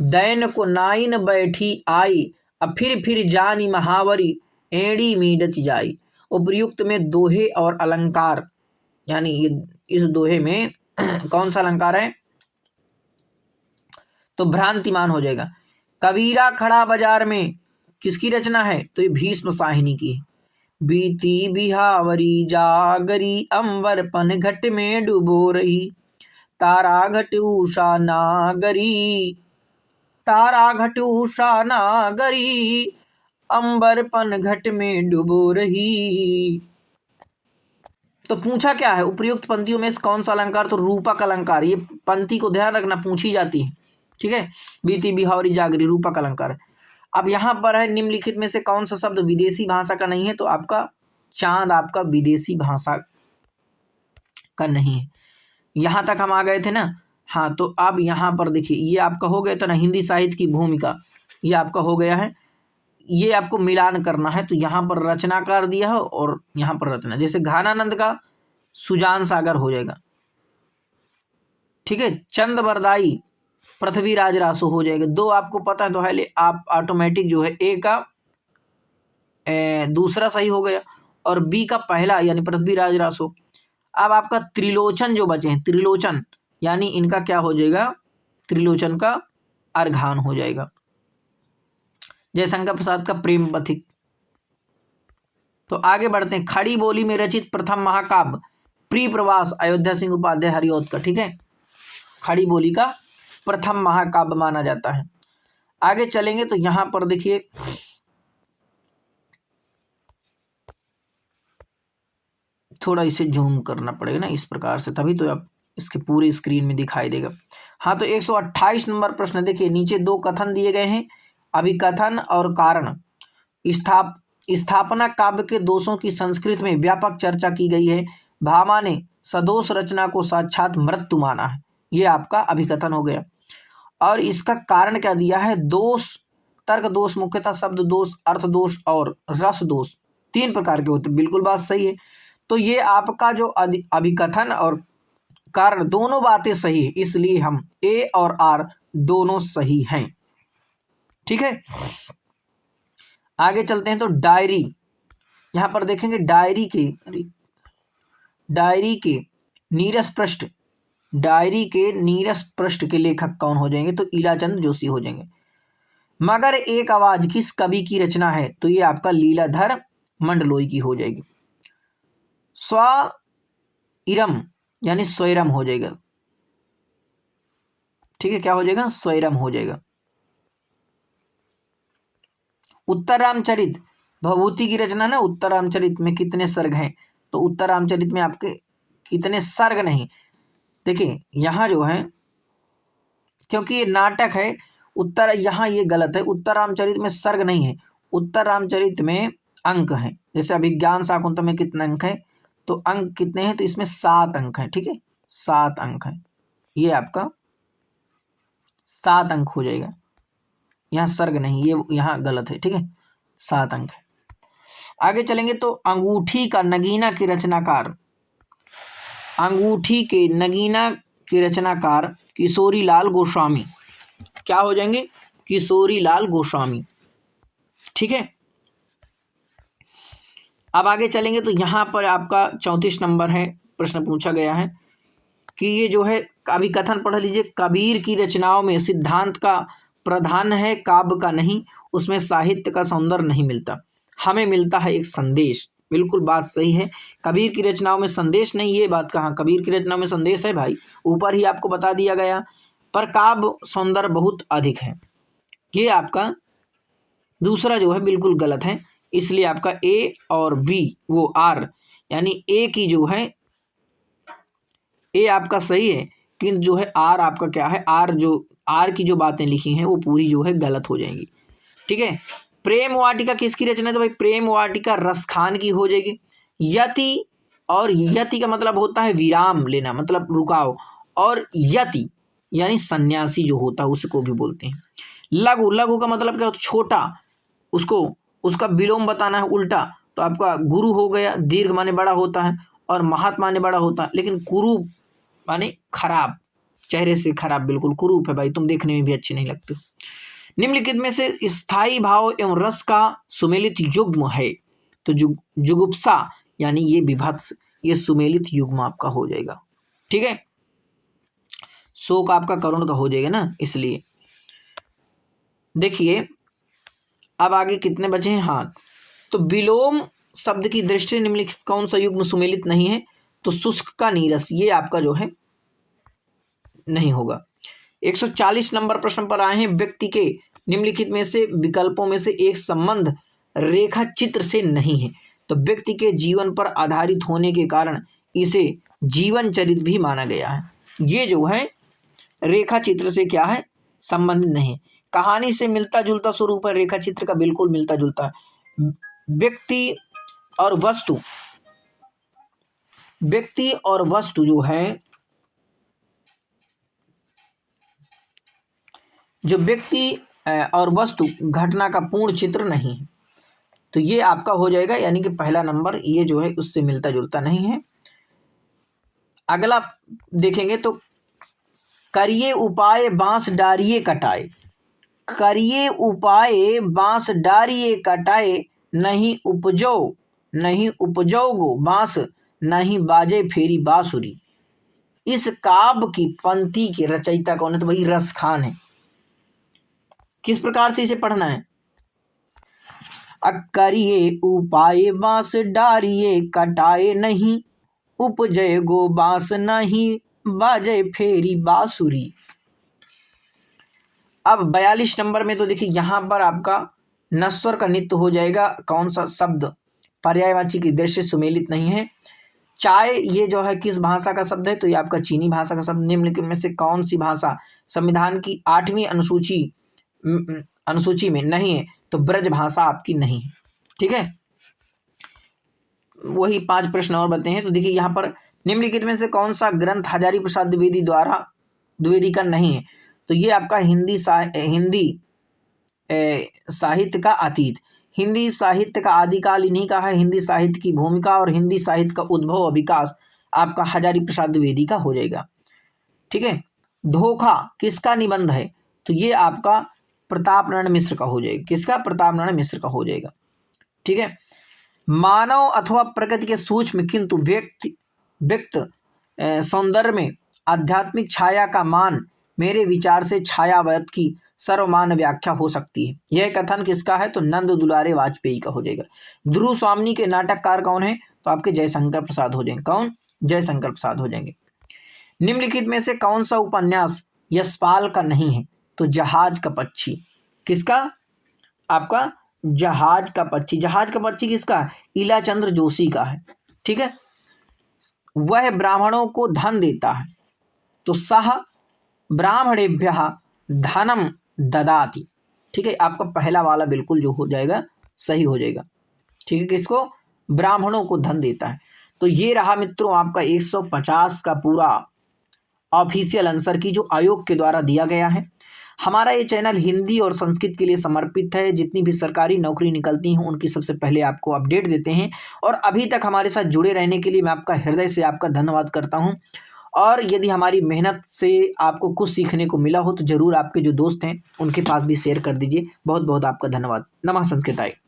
दैन को नाइन बैठी आई, अब फिर जानी महावरी एड़ी मीडच जाई। उपयुक्त में दोहे और अलंकार, यानी ये इस दोहे में कौन सा अलंकार है? तो भ्रांतिमान हो जाएगा। कबीरा खड़ा बाजार में किसकी रचना है? तो ये भीष्म साहिनी की है। बीती बिहावरी जागरी अंबर पन घट में डुबो रही, तारा घट उषा नागरी, तारा घट उषा नागरी, अंबर पन घट में डुबो रही। तो पूछा क्या है? उपयुक्त पंक्तियों में कौन सा अलंकार? तो रूपक अलंकार। ये पंक्ति को ध्यान रखना, पूछी जाती है। ठीक है, बीती बिहावरी जागरी रूपक अलंकार है। अब यहाँ पर है निम्नलिखित में से कौन सा शब्द विदेशी भाषा का नहीं है? तो आपका चांद आपका विदेशी भाषा का नहीं है। यहाँ तक हम आ गए थे ना। हाँ, तो अब यहाँ पर देखिए, ये आपका हो गया था ना हिंदी साहित्य की भूमिका, ये आपका हो गया है। ये आपको मिलान करना है, तो यहाँ पर रचनाकार दिया है और यहाँ पर रचना, जैसे घानानंद का सुजान सागर हो जाएगा। ठीक है, चंद बरदाई पृथ्वीराज रासो हो जाएगा। दो आपको पता है तो है, आप ऑटोमेटिक जो है ए का दूसरा सही हो गया और बी का पहला यानी पृथ्वीराज रासो। अब आपका त्रिलोचन जो बचे हैं, त्रिलोचन यानी इनका क्या हो जाएगा? त्रिलोचन का अर्घान हो जाएगा। जयशंकर प्रसाद का प्रेम पथिक। तो आगे बढ़ते हैं। खड़ी बोली में रचित प्रथम महाकाव्य प्रिय प्रवास अयोध्या सिंह उपाध्याय हरिऔध का। ठीक है, खड़ी बोली का प्रथम महाकाव्य माना जाता है। आगे चलेंगे तो यहां पर देखिए, थोड़ा इसे जूम करना पड़ेगा ना इस प्रकार से, तभी तो आप इसके पूरे स्क्रीन में दिखाई देगा। हाँ, तो 128 नंबर प्रश्न देखिए, नीचे दो कथन दिए गए हैं, अभिकथन और कारण। स्थापना काव्य के दोषों की संस्कृत में व्यापक चर्चा की गई है। भामा ने सदोष रचना को साक्षात मृत्यु माना है, ये आपका अभिकथन हो गया। और इसका कारण क्या दिया है? दोष, तर्क दोष, मुख्यतः शब्द दोष, अर्थ दोष और रस दोष, 3 प्रकार के होते हैं। बिल्कुल बात सही है। तो ये आपका जो अभिकथन और कारण दोनों बातें सही है, इसलिए हम ए और आर दोनों सही हैं। ठीक है, आगे चलते हैं तो डायरी, यहां पर देखेंगे डायरी के नीरस पृष्ठ, डायरी के नीरस पृष्ठ के लेखक कौन हो जाएंगे? तो ईलाचंद जोशी हो जाएंगे। मगर एक आवाज किस कवि की रचना है? तो ये आपका लीलाधर मंडलोई की हो जाएगी। स्वइरम यानी स्वैरम हो जाएगा। ठीक है, क्या हो जाएगा? स्वैरम हो जाएगा। उत्तर रामचरित भवभूति की रचना ना, उत्तर रामचरित में कितने सर्ग हैं? तो उत्तर रामचरित में आपके कितने सर्ग नहीं, देखिए यहाँ जो है, क्योंकि ये नाटक है उत्तर, यहाँ ये गलत है, उत्तर रामचरित में सर्ग नहीं है, उत्तर रामचरित में अंक हैं। जैसे अभिज्ञान शाकुंतल में कितने अंक हैं? तो अंक कितने हैं? तो इसमें 7 अंक हैं। ठीक है, 7 अंक हैं, ये आपका 7 अंक हो जाएगा। यहाँ सर्ग नहीं, ये यहाँ गलत है। ठीक है, 7 अंक है। आगे चलेंगे तो अंगूठी का नगीना के रचनाकार, अंगूठी के नगीना के रचनाकार किशोरी लाल गोस्वामी, क्या हो जाएंगे? किशोरी लाल गोस्वामी। ठीक है, अब आगे चलेंगे तो यहाँ पर आपका 34 नंबर है, प्रश्न पूछा गया है कि ये जो है अभी कथन पढ़ लीजिए, कबीर की रचनाओं में सिद्धांत का प्रधान है, काव्य का नहीं, उसमें साहित्य का सौंदर्य नहीं मिलता, हमें मिलता है एक संदेश। बिल्कुल बात सही है, कबीर की रचनाओं में संदेश नहीं, ये बात कहाँ, कबीर की रचनाओं में संदेश है भाई, ऊपर ही आपको बता दिया गया, पर काव्य सौंदर्य बहुत अधिक है। ये आपका दूसरा जो है बिल्कुल गलत है, इसलिए आपका ए और बी वो आर, यानी ए की जो है, ए आपका सही है, किंतु जो है आर आपका क्या है, आर की जो बातें लिखी हैं वो पूरी जो है गलत हो जाएंगी। ठीक है, प्रेम वाटिका किसकी रचना है, तो भाई प्रेम वाटिका रसखान की हो जाएगी। यति, और यति का मतलब होता है विराम लेना, मतलब रुकाओ, और यति यानी सन्यासी जो होता है उसको भी बोलते हैं। लघु, लघु का मतलब क्या होता है, छोटा, उसको उसका विलोम बताना है उल्टा, तो आपका गुरु हो गया, दीर्घ माने बड़ा होता है, और महत माने बड़ा होता है, लेकिन कुरूप माने खराब, चेहरे से खराब, बिल्कुल कुरूप है भाई, तुम देखने में भी अच्छे नहीं लगते। निम्नलिखित में से स्थायी भाव एवं रस का सुमेलित युग्म है, तो जुगुप्सा यानी ये विभत्स, ये सुमेलित युग्म आपका हो जाएगा। ठीक है, शोक आपका करुण का हो जाएगा ना, इसलिए देखिए अब आगे कितने बचे हैं। हाँ, तो विलोम शब्द की दृष्टि से निम्नलिखित कौन सा युग्म सुमेलित नहीं है, तो शुष्क का नीरस, ये आपका जो है नहीं होगा। 140 नंबर प्रश्न पर आए हैं, व्यक्ति के निम्नलिखित में से विकल्पों में से एक संबंध रेखा चित्र से नहीं है, तो व्यक्ति के जीवन पर आधारित होने के कारण इसे जीवन चरित्र भी माना गया है। ये जो है रेखा चित्र से क्या है, संबंधित नहीं, कहानी से मिलता जुलता स्वरूप है, रेखा चित्र का बिल्कुल मिलता जुलता है। व्यक्ति और वस्तु जो है, जो व्यक्ति और वस्तु घटना का पूर्ण चित्र नहीं है, तो ये आपका हो जाएगा, यानी कि पहला नंबर ये जो है उससे मिलता जुलता नहीं है। अगला देखेंगे तो करिए उपाय बांस डारिये कटाए, करिए उपाय बांस डारिये कटाए, नहीं उपजो गो बांस, नहीं बाजे फेरी बांसुरी। इस काव्य की पंक्ति के रचयिता कौन है, तो भाई रसखान है। किस प्रकार से इसे पढ़ना है, करिए उपाय बांस डारिये कटाए, नहीं उपजय गो बांस, नहीं बाजे फेरी बांसुरी। अब 42 नंबर में तो देखिए यहाँ पर आपका नश्वर का नित्य हो जाएगा, कौन सा शब्द पर्यायवाची की दृष्टि से सुमेलित नहीं है। चाय ये जो है किस भाषा का शब्द है, तो ये आपका चीनी भाषा का शब्द। निम्नलिखित में से कौन सी भाषा संविधान की 8वीं अनुसूची में नहीं है, तो ब्रज भाषा आपकी नहीं है। ठीक है, वही 5 प्रश्न और बनते हैं। तो देखिए यहाँ पर निम्नलिखित में से कौन सा ग्रंथ हजारी प्रसाद द्विवेदी का नहीं है, तो ये आपका हिंदी साहित्य का अतीत, हिंदी साहित्य का आदिकाल इन्हीं का है, हिंदी साहित्य की भूमिका और हिंदी साहित्य का उद्भव और विकास आपका हजारी प्रसाद द्विवेदी का हो जाएगा। ठीक है, धोखा किसका निबंध है, तो ये आपका प्रताप नारायण मिश्र का हो जाएगा। किसका, प्रताप नारायण मिश्र का हो जाएगा। ठीक है, मानव अथवा प्रकृति के सूक्ष्म किंतु व्यक्त सौंदर्य में आध्यात्मिक छाया का मान मेरे विचार से छायावत की सर्वमान्य व्याख्या हो सकती है। यह कथन किसका है, तो नंद दुलारे वाजपेयी का हो जाएगा। ध्रुव स्वामी के नाटककार कौन है, तो आपके जयशंकर प्रसाद हो जाएंगे। कौन, जयशंकर प्रसाद हो जाएंगे। निम्नलिखित में से कौन सा उपन्यास यशपाल का नहीं है, तो जहाज का पक्षी। किसका, आपका जहाज का पक्षी। जहाज का पक्षी किसका, इलाचंद्र जोशी का है। ठीक है, वह ब्राह्मणों को धन देता है, तो सह ब्राह्मणेभ्यः धनम ददाति। ठीक है, आपका पहला वाला बिल्कुल जो हो जाएगा सही हो जाएगा। ठीक है, किसको, ब्राह्मणों को धन देता है। तो ये रहा मित्रों आपका 150 का पूरा ऑफिशियल आंसर की जो आयोग के द्वारा दिया गया है। हमारा ये चैनल हिंदी और संस्कृत के लिए समर्पित है। जितनी भी सरकारी नौकरी निकलती हैं उनकी सबसे पहले आपको अपडेट देते हैं, और अभी तक हमारे साथ जुड़े रहने के लिए मैं आपका हृदय से आपका धन्यवाद करता हूं। और यदि हमारी मेहनत से आपको कुछ सीखने को मिला हो तो ज़रूर आपके जो दोस्त हैं उनके पास भी शेयर कर दीजिए। बहुत बहुत आपका धन्यवाद। नमः संस्कृताय।